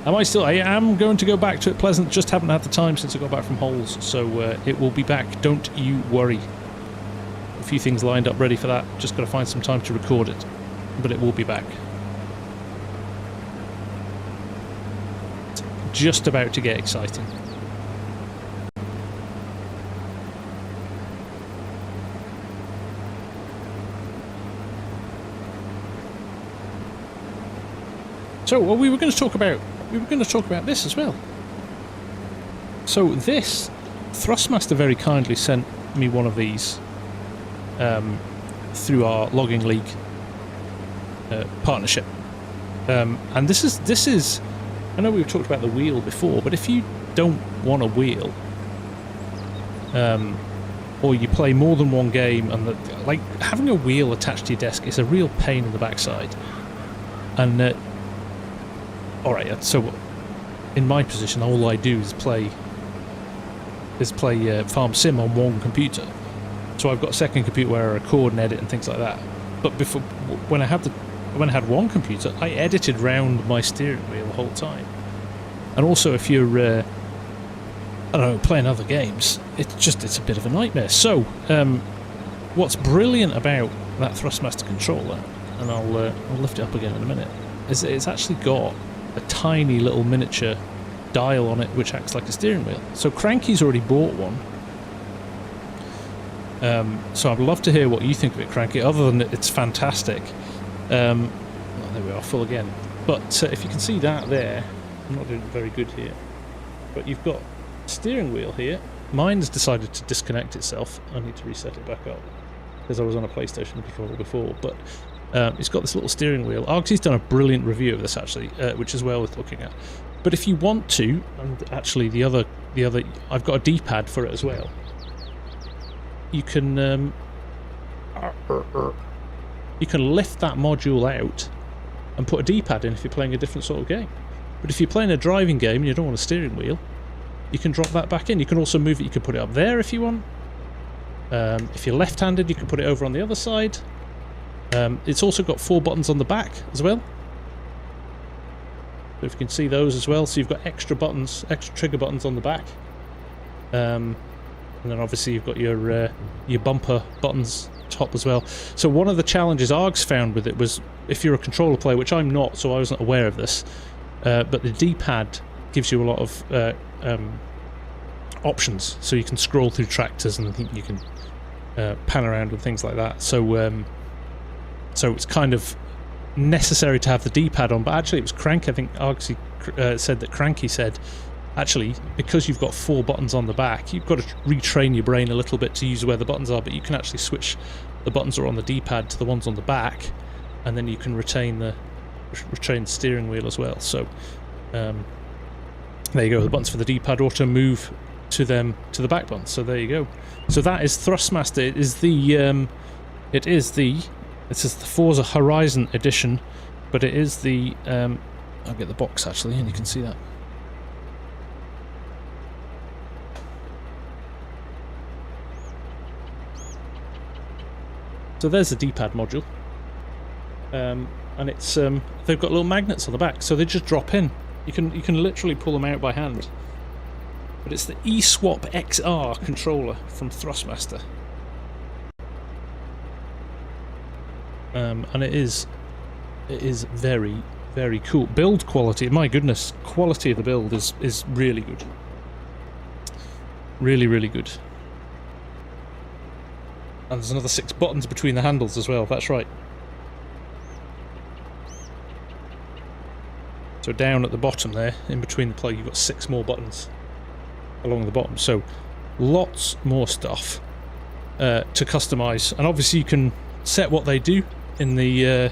Am I still? I am going to go back to it, Pleasant. Just haven't had the time since I got back from Holes, so it will be back. Don't you worry. A few things lined up ready for that. Just got to find some time to record it, but it will be back. It's just about to get exciting. So, well, we were going to talk about this as well. So this Thrustmaster very kindly sent me one of these through our logging league partnership. And this is. I know we've talked about the wheel before, but if you don't want a wheel, or you play more than one game, and like having a wheel attached to your desk is a real pain in the backside. And all right, so in my position, all I do is play FARMSIM on one computer. So I've got a second computer where I record and edit and things like that. But before, when I had one computer, I edited round my steering wheel the whole time. And also, if you're I don't know, playing other games, it's a bit of a nightmare. So, what's brilliant about that Thrustmaster controller, and I'll lift it up again in a minute, is that it's actually got a tiny little miniature dial on it which acts like a steering wheel. So Cranky's already bought one. So I'd love to hear what you think of it, Cranky, other than it's fantastic. Oh, there we are, full again. But if you can see that there, I'm not doing very good here, but you've got steering wheel here. Mine's decided to disconnect itself. I need to reset it back up because I was on a PlayStation before, but it's got this little steering wheel. Argsy's done a brilliant review of this actually, which is well worth looking at. But if you want to, and actually the other I've got a D-pad for it as well. You can lift that module out and put a D-pad in if you're playing a different sort of game. But if you're playing a driving game and you don't want a steering wheel, you can drop that back in. You can also move it. You can put it up there if you want. If you're left-handed, you can put it over on the other side. It's also got 4 buttons on the back as well. So if you can see those as well. So you've got extra buttons, extra trigger buttons on the back. And then obviously you've got your bumper buttons top as well. So one of the challenges Args found with it was, if you're a controller player, which I'm not, so I wasn't aware of this, but the D-pad gives you a lot of options. So you can scroll through tractors and you can pan around and things like that. So so it's kind of necessary to have the D-pad on, but actually it was Cranky. I think Argsy said that Cranky said, actually, because you've got 4 buttons on the back, you've got to retrain your brain a little bit to use where the buttons are, but you can actually switch the buttons that are on the D-pad to the ones on the back, and then you can retain the steering wheel as well. So there you go, the buttons for the D-pad auto move to the back buttons. So there you go. So that is Thrustmaster. This is the Forza Horizon edition, but it is the I'll get the box actually, and you can see that. So there's the D-pad module, and it's they've got little magnets on the back, so they just drop in. You can literally pull them out by hand. But it's the eSwap XR controller from Thrustmaster, and it is very, very cool. Build quality, my goodness, quality of the build is really good. Really, really good. And there's another 6 buttons between the handles as well, that's right. So down at the bottom there, in between the plug, you've got 6 more buttons along the bottom. So lots more stuff to customize. And obviously you can set what they do in the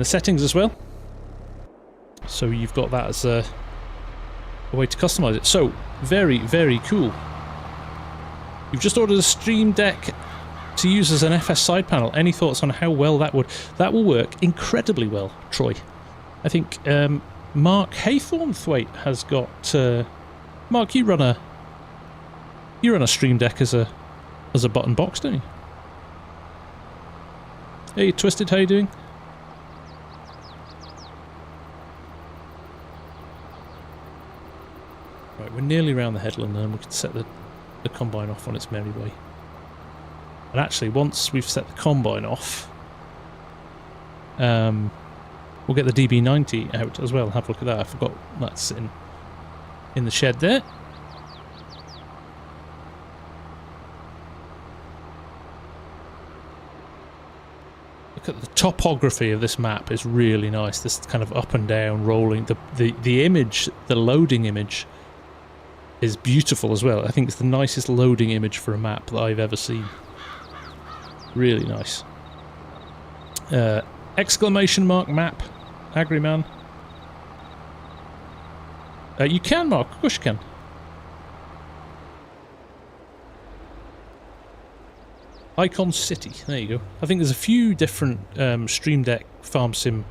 settings as well. So you've got that as a way to customize it. So very, very cool. You've just ordered a Stream Deck to use as an FS side panel. Any thoughts on how well that will work? Incredibly well, Troy. I think Mark Haythornthwaite has got Mark, you run a Stream Deck as a button box, don't you? Hey Twisted, how you doing? Right, we're nearly around the headland and we can set the combine off on its merry way. And actually, once we've set the combine off, we'll get the DB90 out as well. Have a look at that. I forgot that's in the shed there. Look at the topography of this map is really nice. This kind of up and down rolling. The image, the loading image, is beautiful as well. I think it's the nicest loading image for a map that I've ever seen. Really nice. Exclamation mark map. Agriman. You can, Mark. Of course you can. Icon City. There you go. I think there's a few different Stream Deck Farm Sim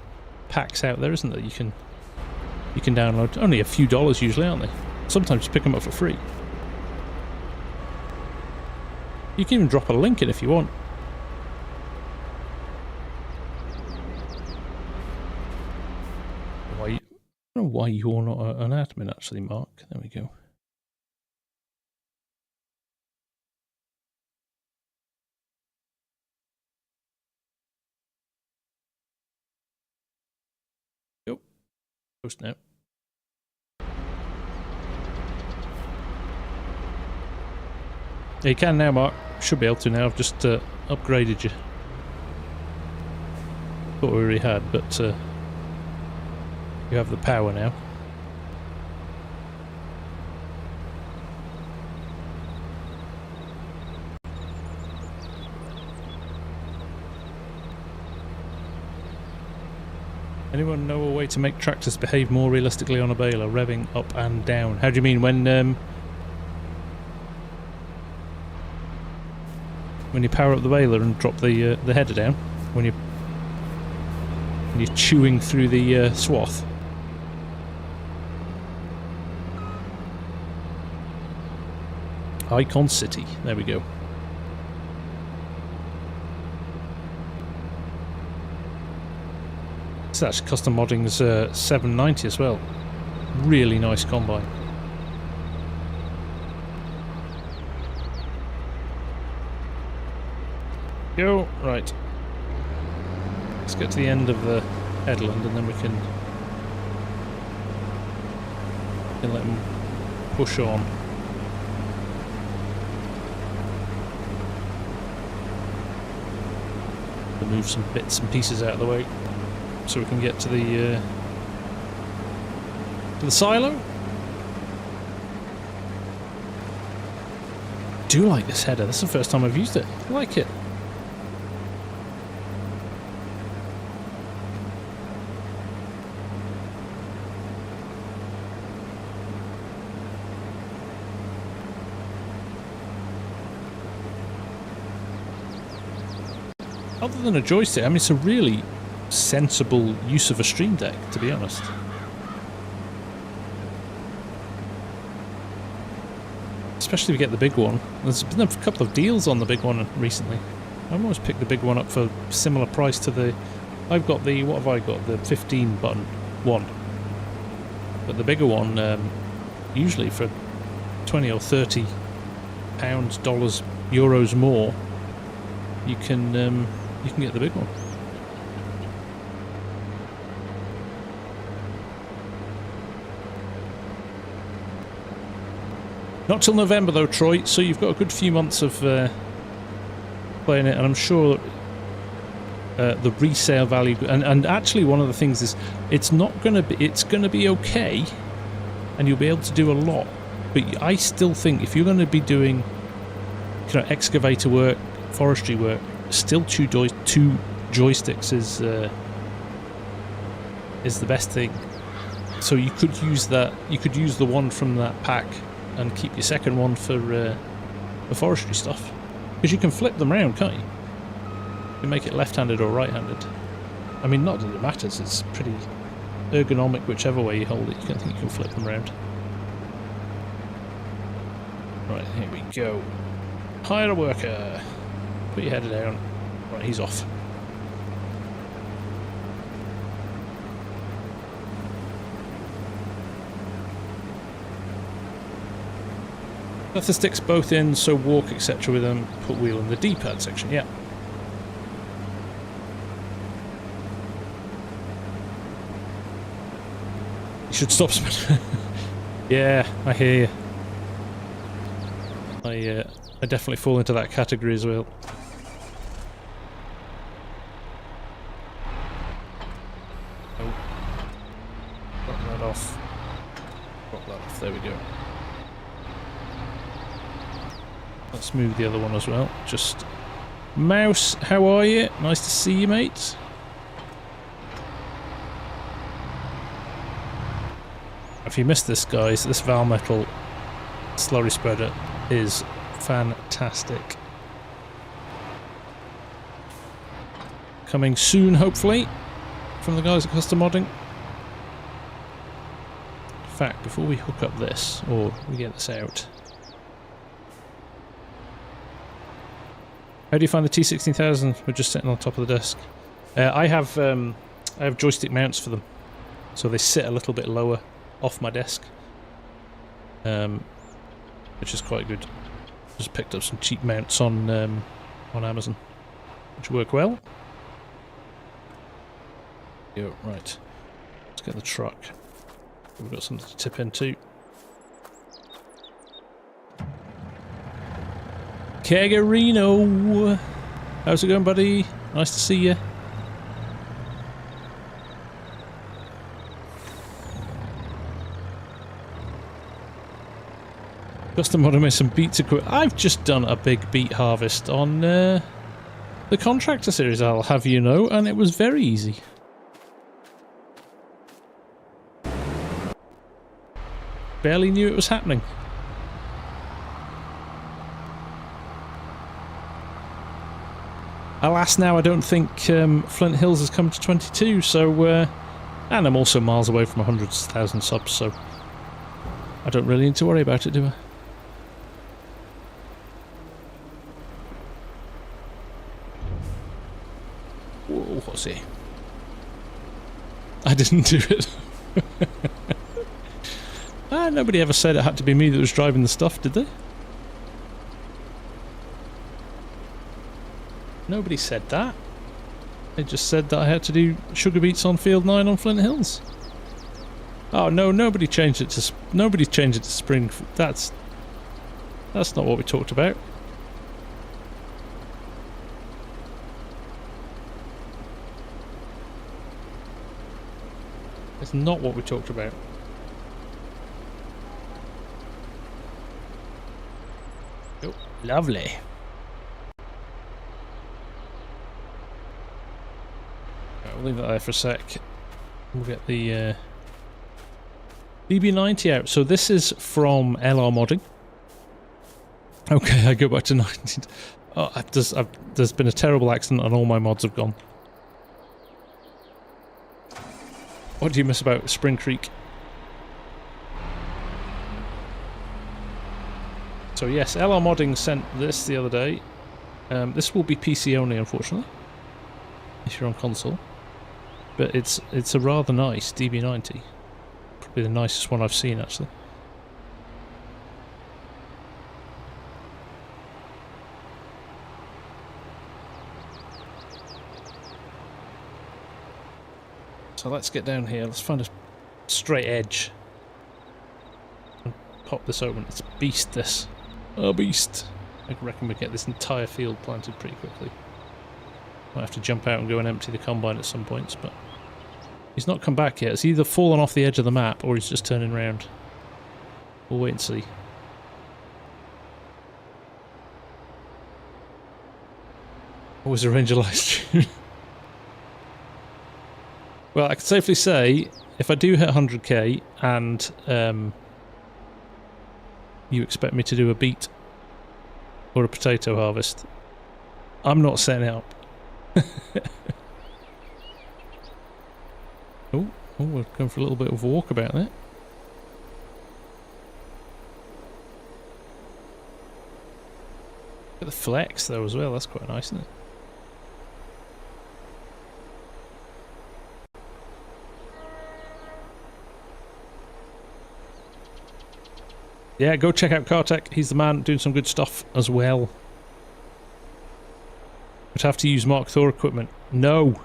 packs out there, isn't there? You can download. Only a few dollars usually, aren't they? Sometimes you pick them up for free. You can even drop a link in if you want. I don't know why you're not an admin actually, Mark. There we go. Yep. Post now. Yeah, you can now, Mark. Should be able to now. I've just upgraded you. Thought we already had, but you have the power now. Anyone know a way to make tractors behave more realistically on a baler, revving up and down? How do you mean when you power up the baler and drop the header down? When you're chewing through the swath? Icon City. There we go. So that's custom modding's 790 as well. Really nice combine. Go right. Let's get to the end of the headland and then we can let them push on. We'll move some bits and pieces out of the way so we can get to the silo. I do like this header. This is the first time I've used it. I like it. Other than a joystick, I mean, it's a really sensible use of a Stream Deck, to be honest. Especially if you get the big one. There's been a couple of deals on the big one recently. I've always picked the big one up for similar price to the... I've got the... what have I got? The 15 button one. But the bigger one, usually for 20 or 30 pounds, dollars, euros more, you can get the big one. Not till November though, Troy, so you've got a good few months of playing it, and I'm sure the resale value, and actually one of the things is it's going to be okay, and you'll be able to do a lot, but I still think if you're going to be doing excavator work, forestry work, still two joysticks is the best thing. So you could use that. You could use the one from that pack and keep your second one for forestry stuff, because you can flip them around, can't you? You can make it left-handed or right-handed. I mean, not that it matters. It's pretty ergonomic whichever way you hold it. You can think you can flip them around. Right, here we go. Hire a worker. Put your header down. Right, he's off. Left the sticks both in, so walk, etc. with them. Put wheel in the D-pad section, yeah. You should stop spinning. Yeah, I hear you. I definitely fall into that category as well. Oh. Drop that off. Drop that off, there we go. Let's move the other one as well. Just... Mouse, how are you? Nice to see you, mate. If you missed this, guys, this Val Metal slurry spreader is fantastic. Coming soon, hopefully, from the guys at Custom Modding. In fact, before we hook up this, or we get this out, how do you find the T16000? We're just sitting on top of the desk. I have joystick mounts for them, so they sit a little bit lower off my desk, which is quite good. Just picked up some cheap mounts on Amazon, which work well. Yo, right, let's get the truck. We've got something to tip into. Kegarino! How's it going, buddy? Nice to see you. Custom Modding me some beets equipment. I've just done a big beet harvest on the Contractor series, I'll have you know, and it was very easy. Barely knew it was happening. Alas, now I don't think Flint Hills has come to 22, so... and I'm also miles away from 100,000 subs, so... I don't really need to worry about it, do I? Whoa, what's he? I didn't do it. Nobody ever said it had to be me that was driving the stuff, did they? Nobody said that. They just said that I had to do sugar beets on Field 9 on Flint Hills. Oh no, nobody changed it to spring. That's not what we talked about. It's not what we talked about. Oh, lovely. We'll leave that there for a sec. We'll get the DB90 out. So this is from LR Modding. Okay, I go back to 19. Oh, there's been a terrible accident and all my mods have gone. What do you miss about Spring Creek? So yes, LR Modding sent this the other day. This will be PC only, unfortunately, if you're on console. But it's a rather nice DB90. Probably the nicest one I've seen, actually. So let's get down here. Let's find a straight edge. And pop this open. It's a beast, this. A beast. I reckon we get this entire field planted pretty quickly. Might have to jump out and go and empty the combine at some points, but... He's not come back yet. It's either fallen off the edge of the map or he's just turning round. We'll wait and see. Always arrange a live stream. Well, I can safely say, if I do hit 100k and you expect me to do a beet or a potato harvest, I'm not setting it up. Oh, we're going for a little bit of a walkabout there. Look at the flex though as well, that's quite nice, isn't it? Yeah, go check out Cartech, he's the man doing some good stuff as well. Would have to use Mark Thor equipment. No!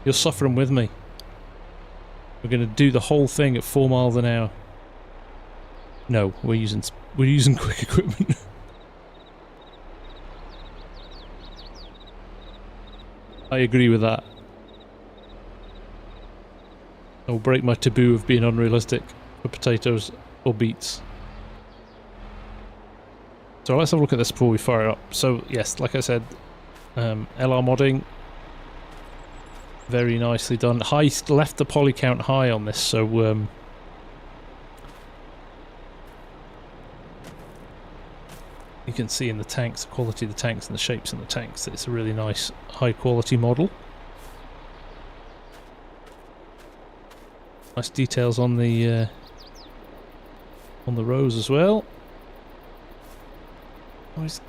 You're suffering with me. We're going to do the whole thing at 4 miles an hour. No, we're using quick equipment. I agree with that. I will break my taboo of being unrealistic for potatoes or beets. So let's have a look at this before we fire it up. So yes, like I said, LR Modding. Very nicely done. Left the poly count high on this, so can see in the tanks, the quality of the tanks and the shapes in the tanks, that it's a really nice, high quality model. Nice details on the rows as well. Always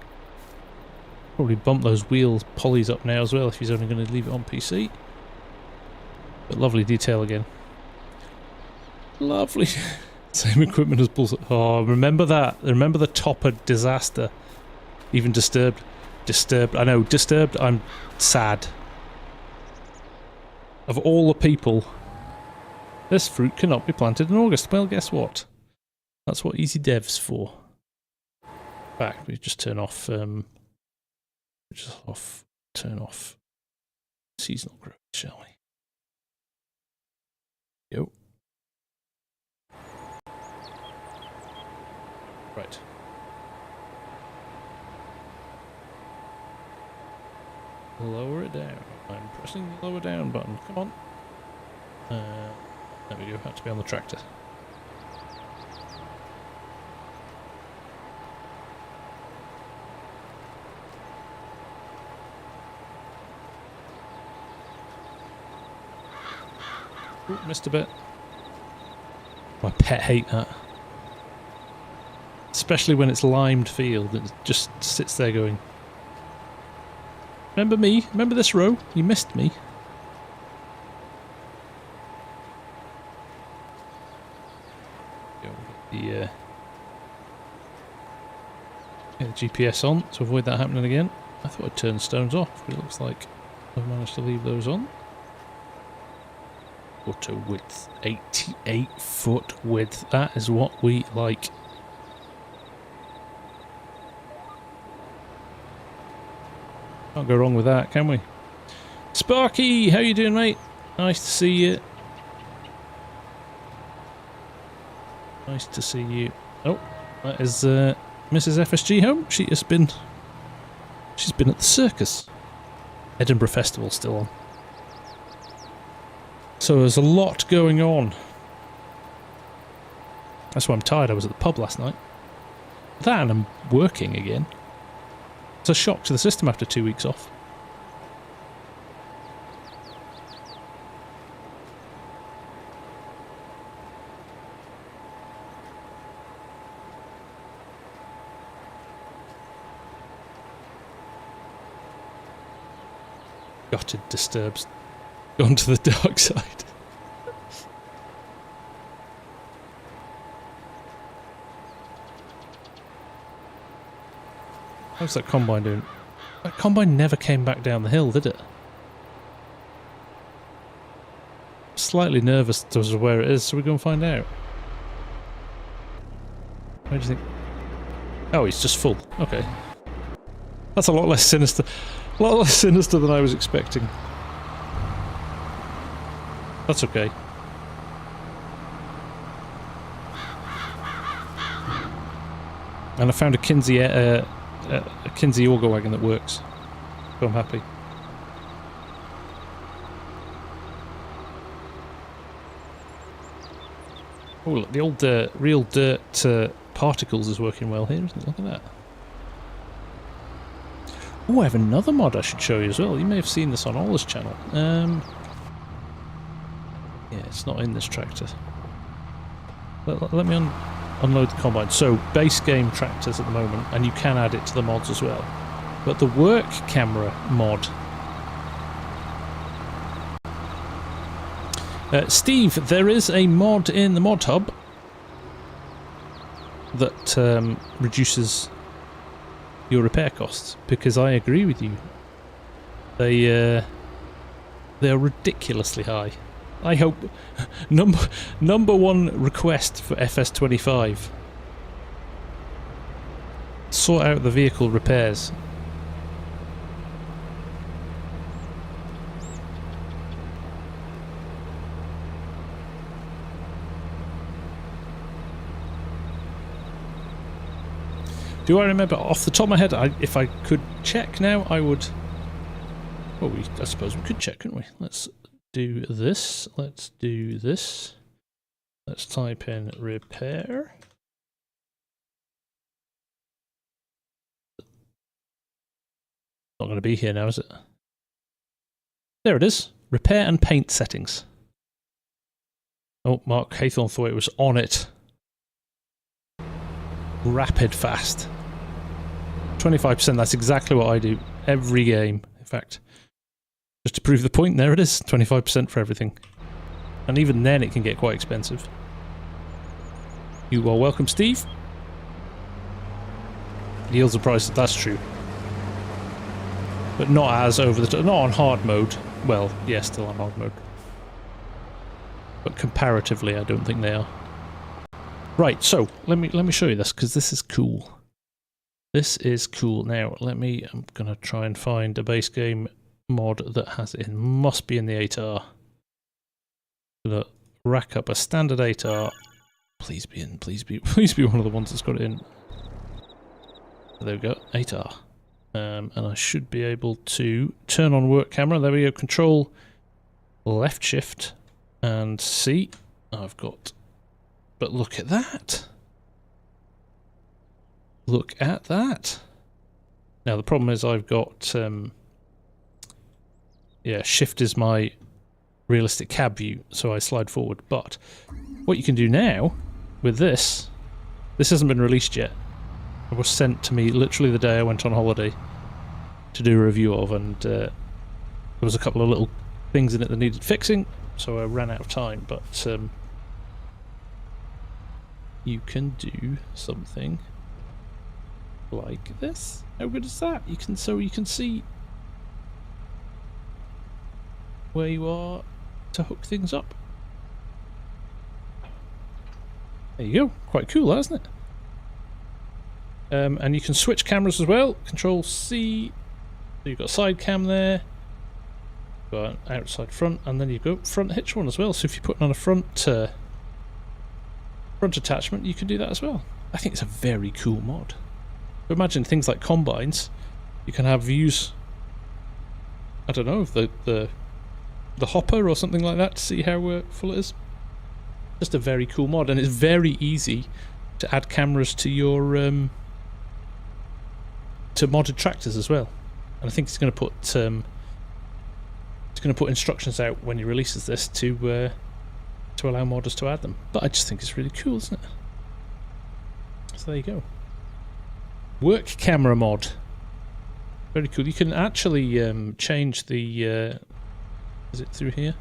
probably bump those wheel polys up now as well if he's only going to leave it on PC. But lovely detail again. Lovely. Same equipment as Bulls. Oh, remember that. Remember the Topper disaster. Even Disturbed. Disturbed. I know, Disturbed, I'm sad. Of all the people, this fruit cannot be planted in August. Well, guess what? That's what Easy Dev's for. In fact, we just turn off, turn off seasonal growth, shall we? Yo. Right. Lower it down. I'm pressing the lower down button. Come on. There we go. Had to be on the tractor. Ooh, missed a bit. My pet hate that. Especially when it's limed field, it just sits there going, remember me? Remember this row? You missed me. Get the GPS on to avoid that happening again. I thought I'd turn the stones off, but it looks like I've managed to leave those on. Auto width, 88-foot width. That is what we like. Can't go wrong with that, can we? Sparky, how you doing, mate? Nice to see you. Nice to see you. Oh, that is Mrs. FSG home. She's been at the circus. Edinburgh Festival still on. So there's a lot going on. That's why I'm tired. I was at the pub last night. That and I'm working again. It's a shock to the system after 2 weeks off. Gutted, Disturbs. Gone to the dark side. How's that combine doing? That combine never came back down the hill, did it? Slightly nervous as to where it is, so we go and find out. Where do you think? Oh, he's just full. Okay. That's a lot less sinister. A lot less sinister than I was expecting. That's okay. And I found a Kinsey auger wagon that works, so I'm happy. Oh, look, the old real dirt particles is working well here, isn't it? Look at that. Oh, I have another mod I should show you as well. You may have seen this on Ola's channel. Yeah, it's not in this tractor. Let me unload the combine. So, base game tractors at the moment, and you can add it to the mods as well. But the work camera mod... Steve, there is a mod in the mod hub that reduces your repair costs, because I agree with you. They are ridiculously high. I hope number one request for FS25: sort out the vehicle repairs. Do I remember off the top of my head? If I could check now, I would. Well, I suppose we could check, couldn't we? Let's do this. Let's do this. Let's type in repair. Not going to be here now, is it? There it is. Repair and paint settings. Oh, Mark Haythorne thought it was on it. Rapid fast. 25%, that's exactly what I do every game. In fact, just to prove the point, there it is. 25% for everything. And even then it can get quite expensive. You are welcome, Steve. Yields the price, that's true. But not as over the top, not on hard mode. Well, yeah, still on hard mode. But comparatively, I don't think they are. Right, so let me show you this because this is cool. This is cool. Now, I'm gonna try and find a base game mod that has it in. Must be in the 8R. Gonna rack up a standard 8R. Please be in. Please be one of the ones that's got it in. There we go. 8R. And I should be able to turn on work camera. There we go. Control left shift and see. I've got. But look at that. Look at that. Now the problem is I've got yeah, shift is my realistic cab view, so I slide forward. But what you can do now with this hasn't been released yet. It was sent to me literally the day I went on holiday to do a review of, and there was a couple of little things in it that needed fixing, so I ran out of time. But you can do something like this. How good is that? You can see where you are to hook things up. There you go. Quite cool, isn't it? And you can switch cameras as well. Control C. So you've got side cam there. Got an outside front, and then you've got front hitch one as well. So if you're putting on a front attachment, you can do that as well. I think it's a very cool mod. So imagine things like combines. You can have views. I don't know, the hopper or something like that to see how full it is. Just a very cool mod, and it's very easy to add cameras to your to modded tractors as well. And I think it's going to put instructions out when he releases this to allow modders to add them. But I just think it's really cool, isn't it? So there you go. Work camera mod. Very cool. You can actually change the. Is it through here?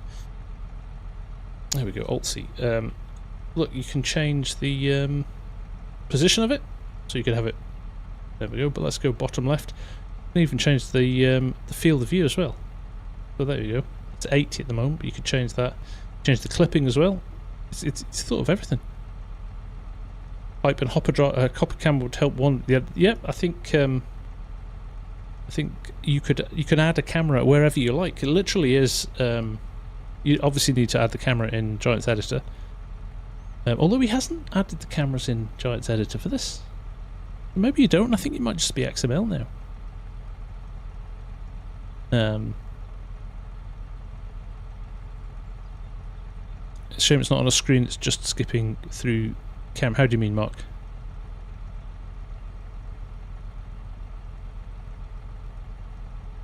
There we go. Alt-C. Look, you can change the position of it, so you can have it. There we go. But let's go bottom left. You can even change the field of view as well. So there you go. It's 80 at the moment, but you could change that. Change the clipping as well. It's thought of everything. Pipe and copper cam would help one. Yeah, I think you can add a camera wherever you like. It literally is. You obviously need to add the camera in Giants Editor. Although he hasn't added the cameras in Giants Editor for this. Maybe you don't. I think it might just be XML now. It's a shame it's not on a screen. It's just skipping through cam. How do you mean, Mark?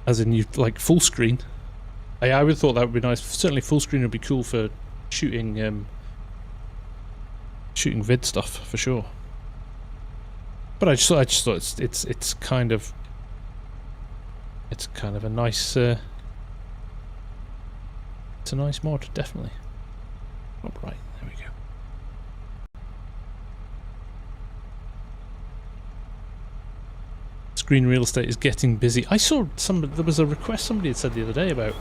As in, you like full screen? I would have thought that would be nice. Certainly, full screen would be cool for shooting, shooting vid stuff for sure. But I just thought it's kind of a nice. It's a nice mod, definitely. Oh, right, there we go. Screen real estate is getting busy. I saw there was a request somebody had said the other day about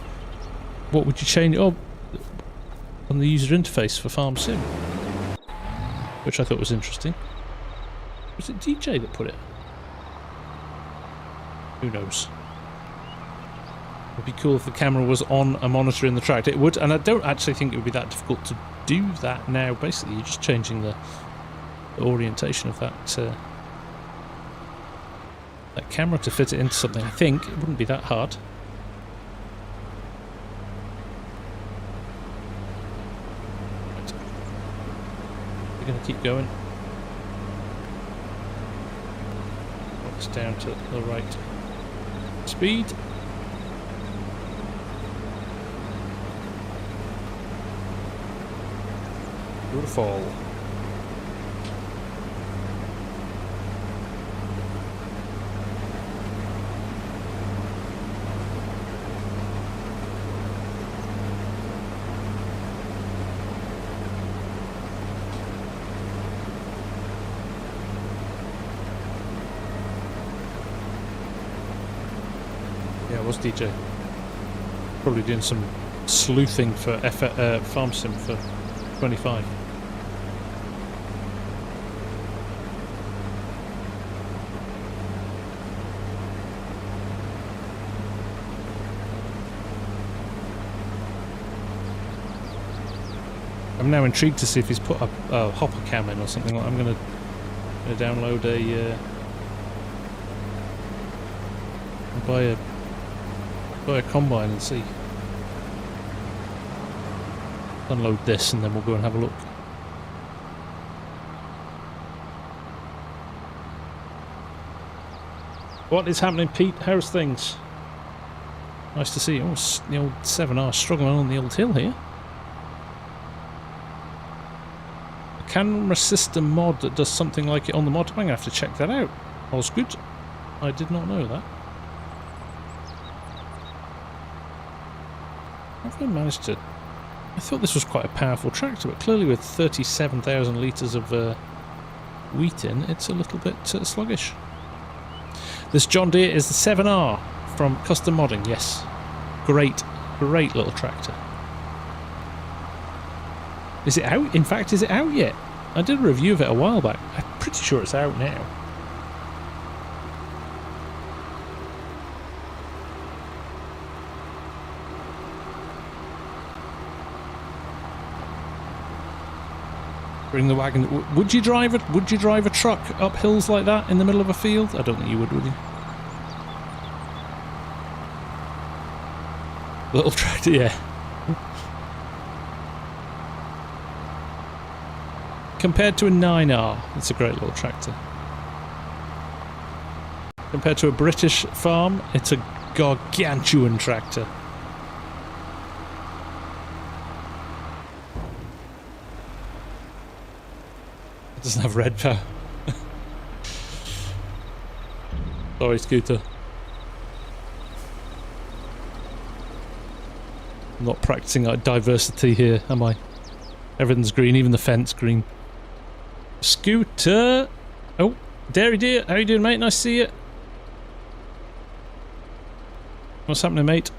what would you change on the user interface for Farmsim, which I thought was interesting. Was it DJ that put it? Who knows? It would be cool if the camera was on a monitor in the track. It would, and I don't actually think it would be that difficult to do that now. Basically, you're just changing the orientation of that that camera to fit it into something. I think it wouldn't be that hard. Right. We're going to keep going. It's down to the right. It's speed. Beautiful. Yeah, it was DJ. Probably doing some sleuthing for FARMSIM for 25. I'm now intrigued to see if he's put a hopper cam in or something. I'm gonna download buy a combine and see. Unload this and then we'll go and have a look. What is happening, Pete? How's things? Nice to see you. Oh, the old 7R struggling on the old hill here. A camera system mod that does something like it on the mod. I'm going to have to check that out. All's good. I did not know that. Have I managed to... I thought this was quite a powerful tractor, but clearly with 37,000 litres of wheat in, it's a little bit sluggish. This John Deere is the 7R from Custom Modding, yes. Great little tractor. Is it out? In fact, is it out yet? I did a review of it a while back. I'm pretty sure it's out now. Bring the wagon. Would you drive a truck up hills like that in the middle of a field? I don't think you would you? Little tractor, yeah. Compared to a 9R, it's a great little tractor. Compared to a British farm, it's a gargantuan tractor. Doesn't have red power. Sorry, Scooter. I'm not practicing diversity here, am I? Everything's green, even the fence green. Scooter! Oh, Dairy Deer, how you doing, mate? Nice to see you. What's happening, mate?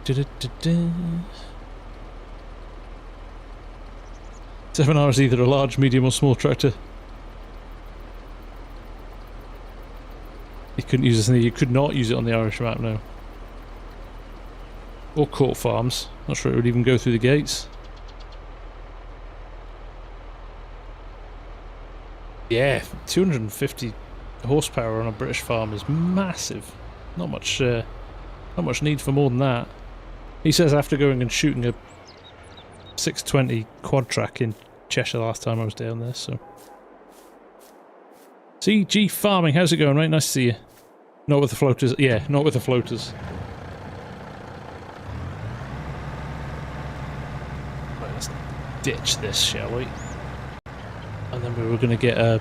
Da-da-da-da. 7R is either a large, medium or small tractor. You couldn't use this, you could not use it on the Irish map now. Or Court Farms. Not sure it would even go through the gates. Yeah, 250 horsepower on a British farm is massive. Not much need for more than that. He says after going and shooting a 620 quad track in Cheshire last time I was down there, so. CG Farming, how's it going, mate? Nice to see you. Not with the floaters, yeah, not with the floaters. Right, let's ditch this, shall we? And then we were going to get a...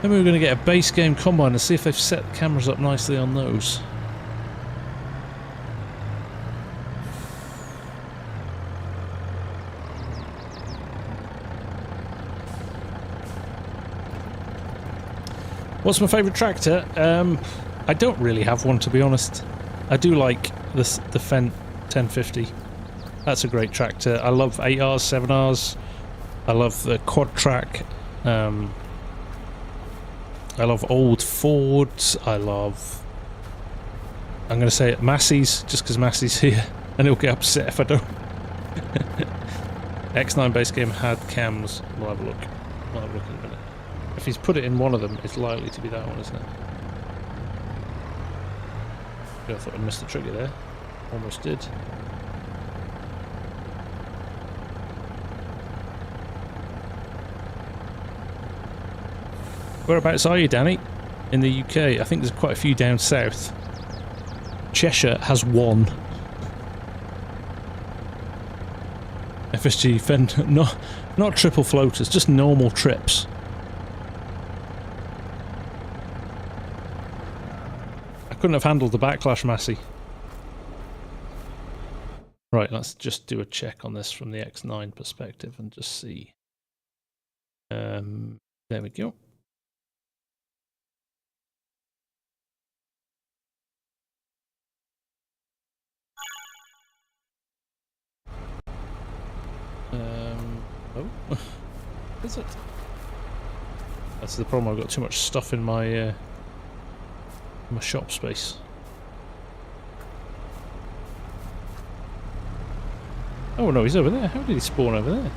Then we were going to get a base game combine and see if they've set the cameras up nicely on those. What's my favourite tractor? I don't really have one, to be honest. I do like the Fendt 1050. That's a great tractor. I love 8Rs, 7Rs. I love the quad track. I love old Fords. I love... I'm going to say it, Massey's, just because Massey's here. And he'll get upset if I don't. X9 base game had cams. We'll have a look. We'll have a look in a minute. If he's put it in one of them, it's likely to be that one, isn't it? I thought I missed the trigger there. Almost did. Whereabouts are you, Danny? In the UK? I think there's quite a few down south. Cheshire has one. FSG Fend, not triple floaters, just normal trips. I couldn't have handled the backlash, Massey. Right, let's just do a check on this from the X9 perspective and just see. There we go. Oh, is it? That's the problem. I've got too much stuff in my shop space. Oh no, he's over there. How did he spawn over there?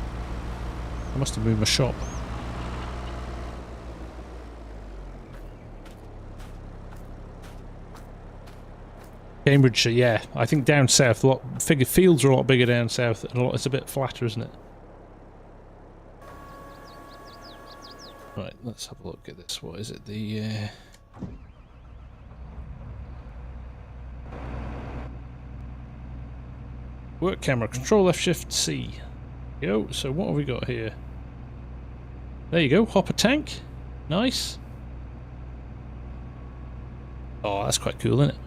I must have moved my shop. Cambridgeshire, yeah. I think down south, fields are a lot bigger down south, and it's a bit flatter, isn't it? Right, let's have a look at this. What is it? The work camera, Control Left Shift C. Go. So what have we got here? There you go, hopper tank. Nice. Oh, that's quite cool, isn't it?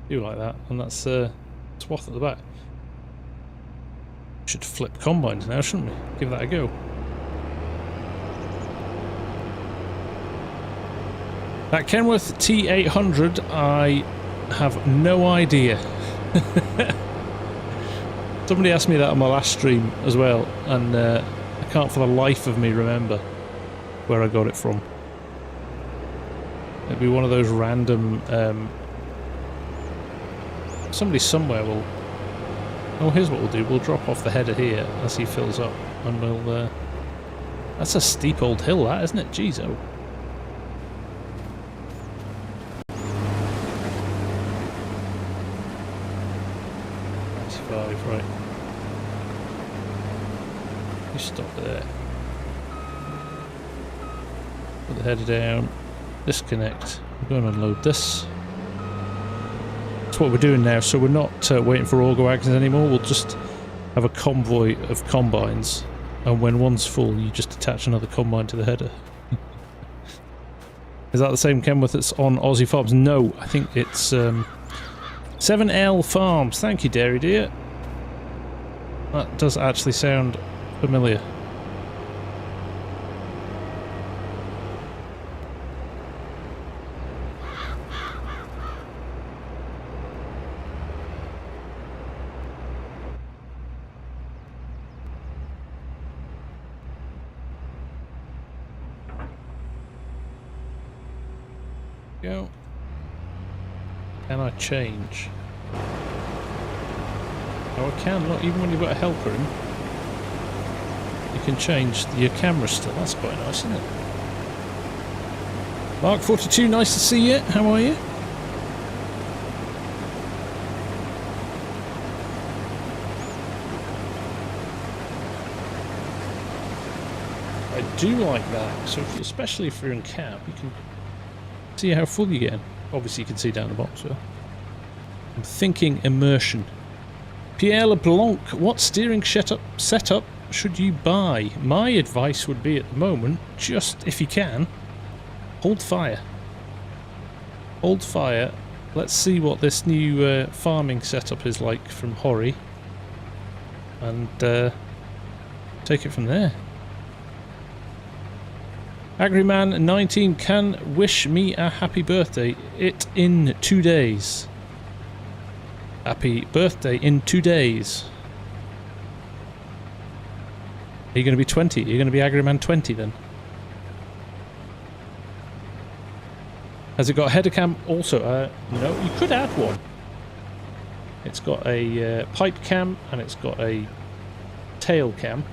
Do like that, and that's swath at the back. Should flip combines now, shouldn't we? Give that a go. That Kenworth T800, I have no idea. Somebody asked me that on my last stream as well, and I can't for the life of me remember where I got it from. It'd be one of those random... somebody somewhere will... Oh, here's what we'll do. We'll drop off the header here as he fills up, and we'll... That's a steep old hill, that, isn't it? Jeez, oh. Right. You stop there. Put the header down. Disconnect. We're going to unload this. That's what we're doing now. So we're not waiting for auger wagons anymore. We'll just have a convoy of combines, and when one's full, you just attach another combine to the header. Is that the same Kenworth that's on Aussie Farms? No, I think it's 7L Farms. Thank you, Dairy Dear. That does actually sound familiar. Go. Can I change? Oh, I can. Look, even when you've got a helper in, you can change your camera still. That's quite nice, isn't it? Mark 42, nice to see you. How are you? I do like that. So, especially if you're in cab, you can see how full you get. Obviously, you can see down the bottom as well. I'm thinking immersion. Pierre LeBlanc, what steering setup should you buy? My advice would be at the moment, just if you can, hold fire. Hold fire. Let's see what this new farming setup is like from Hori, and take it from there. Agriman19 can wish me a happy birthday. It in 2 days. Happy birthday in 2 days. Are you going to be 20? Are you going to be Agriman 20 then? Has it got a header cam also? No, you could add one. It's got a pipe cam and it's got a tail cam.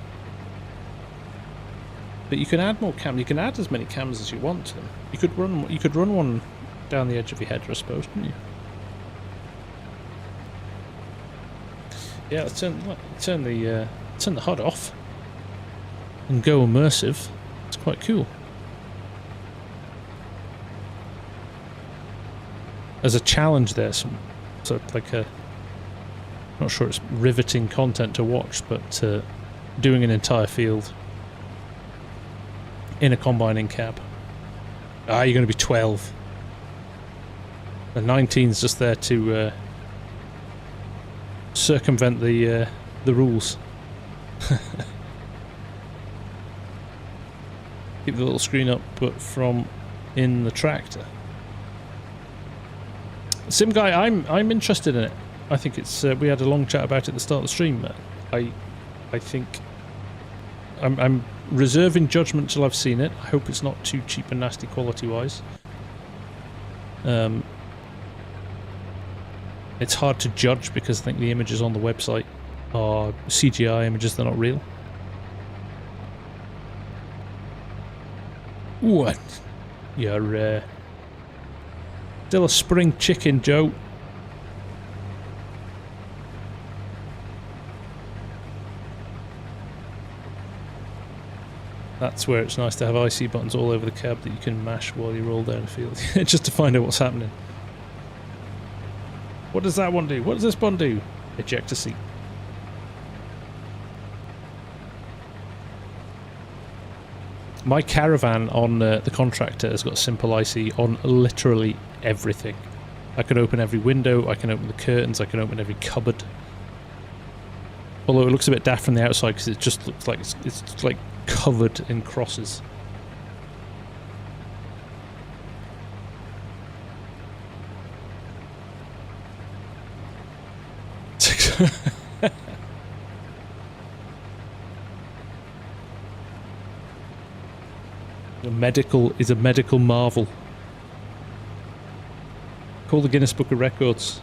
But you can add more cams. You can add as many cams as you want to them. You could run one down the edge of your header, I suppose, couldn't you? Yeah, let's turn the HUD off and go immersive. It's quite cool. There's a challenge there, so like a, not sure it's riveting content to watch, but doing an entire field in a combining cab. Ah, you're going to be 12. The 19's just there to circumvent the rules. Keep the little screen up, but from in the tractor. Sim Guy, I'm interested in it. I think it's. We had a long chat about it at the start of the stream. I think I'm reserving judgment till I've seen it. I hope it's not too cheap and nasty quality-wise. It's hard to judge because I think the images on the website are CGI images, they're not real. What? You're still a spring chicken, Joe. That's where it's nice to have IC buttons all over the cab that you can mash while you roll down the field, just to find out what's happening. What does that one do? What does this one do? Eject a seat. My caravan on the contractor has got simple IC on literally everything. I can open every window, I can open the curtains, I can open every cupboard. Although it looks a bit daft from the outside because it just looks like it's like covered in crosses. A medical marvel. Call the Guinness Book of Records.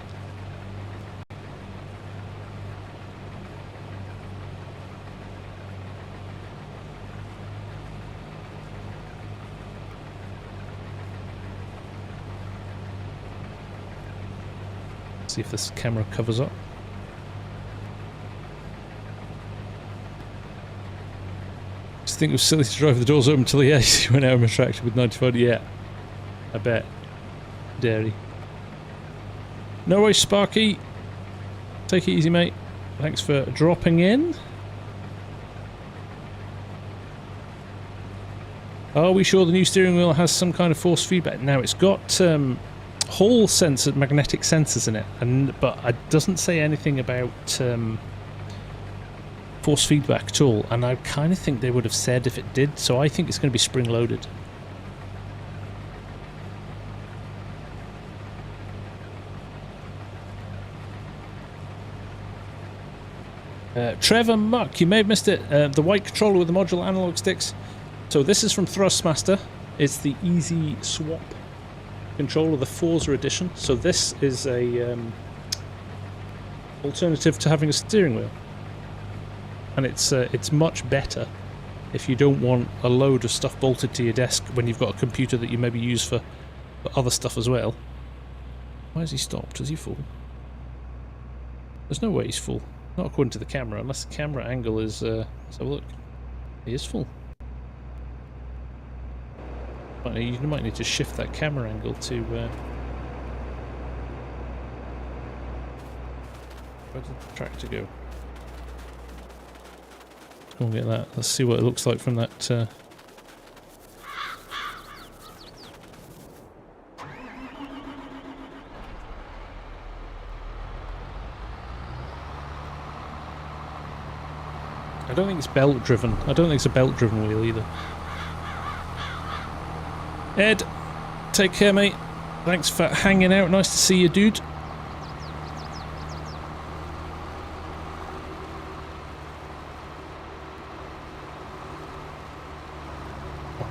See if this camera covers up. I think it was silly to drive the doors open until the AC went out of my tractor with 95. Yeah, I bet. Dairy. No worries, Sparky. Take it easy, mate. Thanks for dropping in. Are we sure the new steering wheel has some kind of force feedback? Now, it's got Hall sensor, magnetic sensors in it, but it doesn't say anything about force feedback at all, and I kind of think they would have said if it did, so I think it's going to be spring loaded. Trevor Muck, you may have missed it. The white controller with the modular analog sticks. So this is from Thrustmaster. It's the easy swap controller, the Forza edition. So this is a alternative to having a steering wheel. And it's much better if you don't want a load of stuff bolted to your desk when you've got a computer that you maybe use for other stuff as well. Why has he stopped? Is he full? There's no way he's full. Not according to the camera, unless the camera angle is... let's have a look. He is full. You might need to shift that camera angle to... where did the tractor go? Go and get that. Let's see what it looks like from that. I don't think it's belt driven. I don't think it's a belt driven wheel either. Ed, take care, mate. Thanks for hanging out. Nice to see you, dude.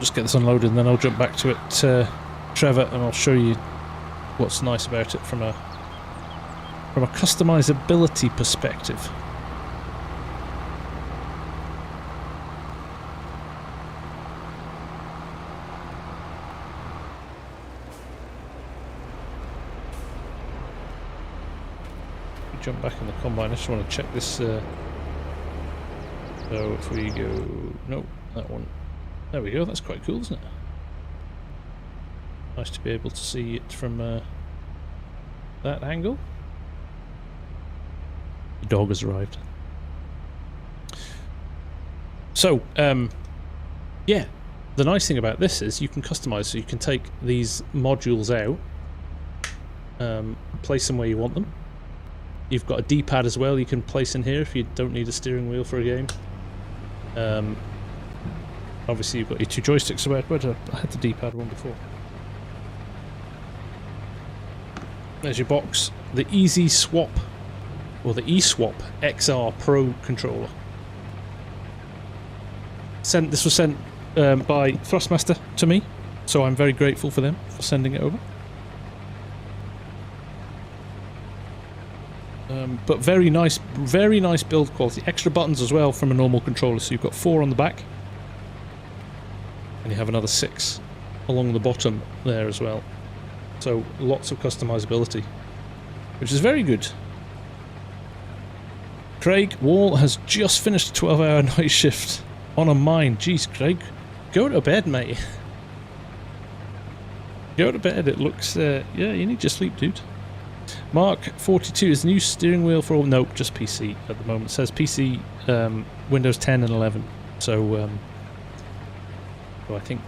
Just get this unloaded and then I'll jump back to it, Trevor, and I'll show you what's nice about it from a customizability perspective. jump back in the combine. I just want to check this. So if we go, no, that one. There we go. That's quite cool, isn't it? Nice to be able to see it from that angle. The dog has arrived. So, yeah, the nice thing about this is you can customize, so you can take these modules out, place them where you want them. You've got a D-pad as well you can place in here if you don't need a steering wheel for a game. Obviously you've got your two joysticks, but I had the D-pad one before. There's your box, the Easy Swap, or the eSwap XR Pro controller. This was sent by Thrustmaster to me, so I'm very grateful for them for sending it over. But very nice build quality. Extra buttons as well from a normal controller, so you've got 4 on the back, and you have another 6 along the bottom there as well. So lots of customizability, which is very good. Craig Wall has just finished a 12-hour night shift on a mine. Jeez, Craig, go to bed, mate. Go to bed. It looks, yeah, you need your sleep, dude. Mark 42 is new steering wheel for all. Nope, just PC at the moment. It says PC, Windows 10 and 11. So, I think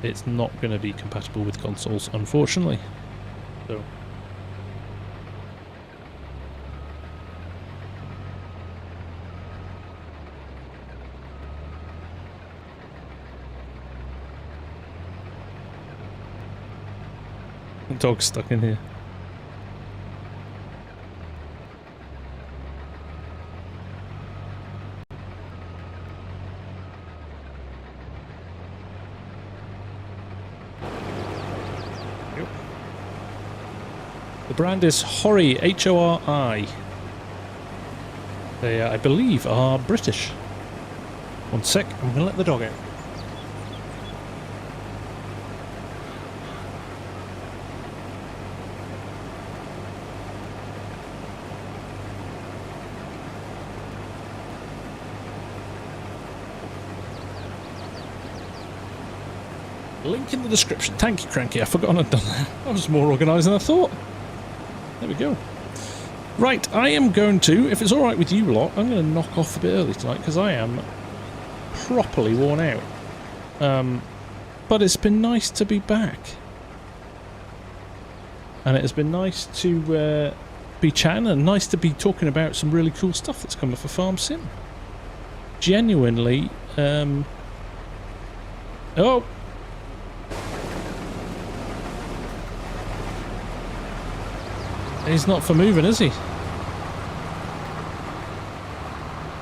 it's not going to be compatible with consoles, unfortunately. So. The dog's stuck in here. Yep. The brand is Hori, H-O-R-I. They, I believe, are British. One sec, I'm going to let the dog out. Link in the description. Thank you, Cranky. I've forgotten I'd done that. I was more organised than I thought. There we go. Right, I am going to, if it's alright with you lot, I'm going to knock off a bit early tonight because I am properly worn out. But it's been nice to be back. And it has been nice to be chatting and nice to be talking about some really cool stuff that's coming for FARMSIM. Genuinely, oh! He's not for moving, is he?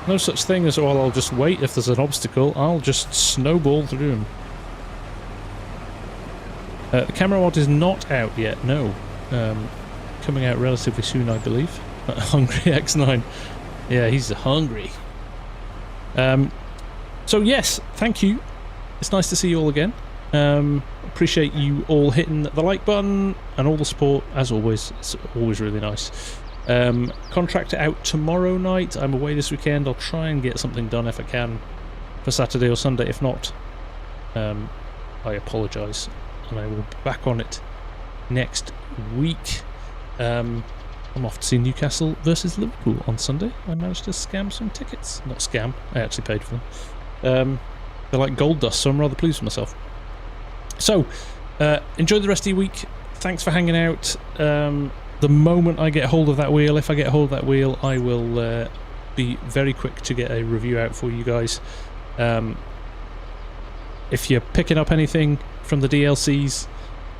No such thing as, well, I'll just wait if there's an obstacle. I'll just snowball through him. The camera mod is not out yet, no. Coming out relatively soon, I believe. Hungry X9. Yeah, he's hungry. So yes, thank you. It's nice to see you all again. Appreciate you all hitting the like button and all the support, as always. It's always really nice. Contractor out tomorrow night. I'm away this weekend. I'll try and get something done if I can for Saturday or Sunday. If not, I apologise, and I will be back on it next week. I'm off to see Newcastle versus Liverpool on Sunday. I managed to scam some tickets. Not scam, I actually paid for them. They're like gold dust, so I'm rather pleased with myself. So, enjoy the rest of your week. Thanks for hanging out. The moment I get hold of that wheel, if I get hold of that wheel, I will be very quick to get a review out for you guys. If you're picking up anything from the DLCs,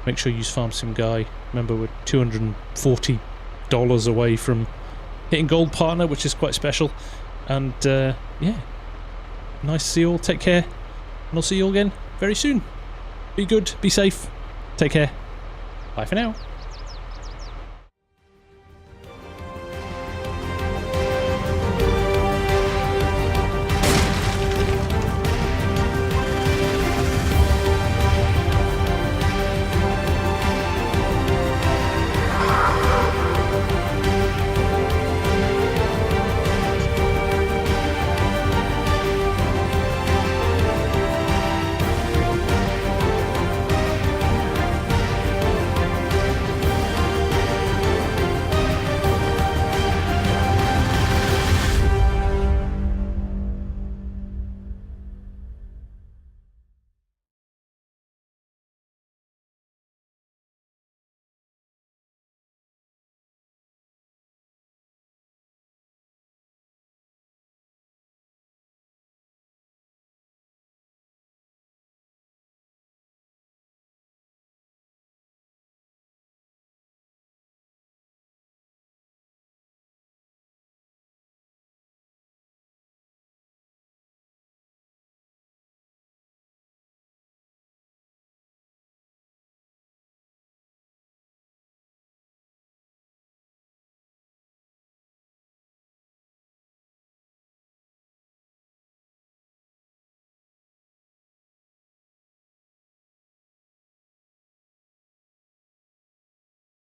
make sure you use FARMSIMGUY. Remember, we're $240 away from hitting Gold Partner, which is quite special. And, yeah, nice to see you all. Take care. And I'll see you all again very soon. Be good, be safe, take care. Bye for now.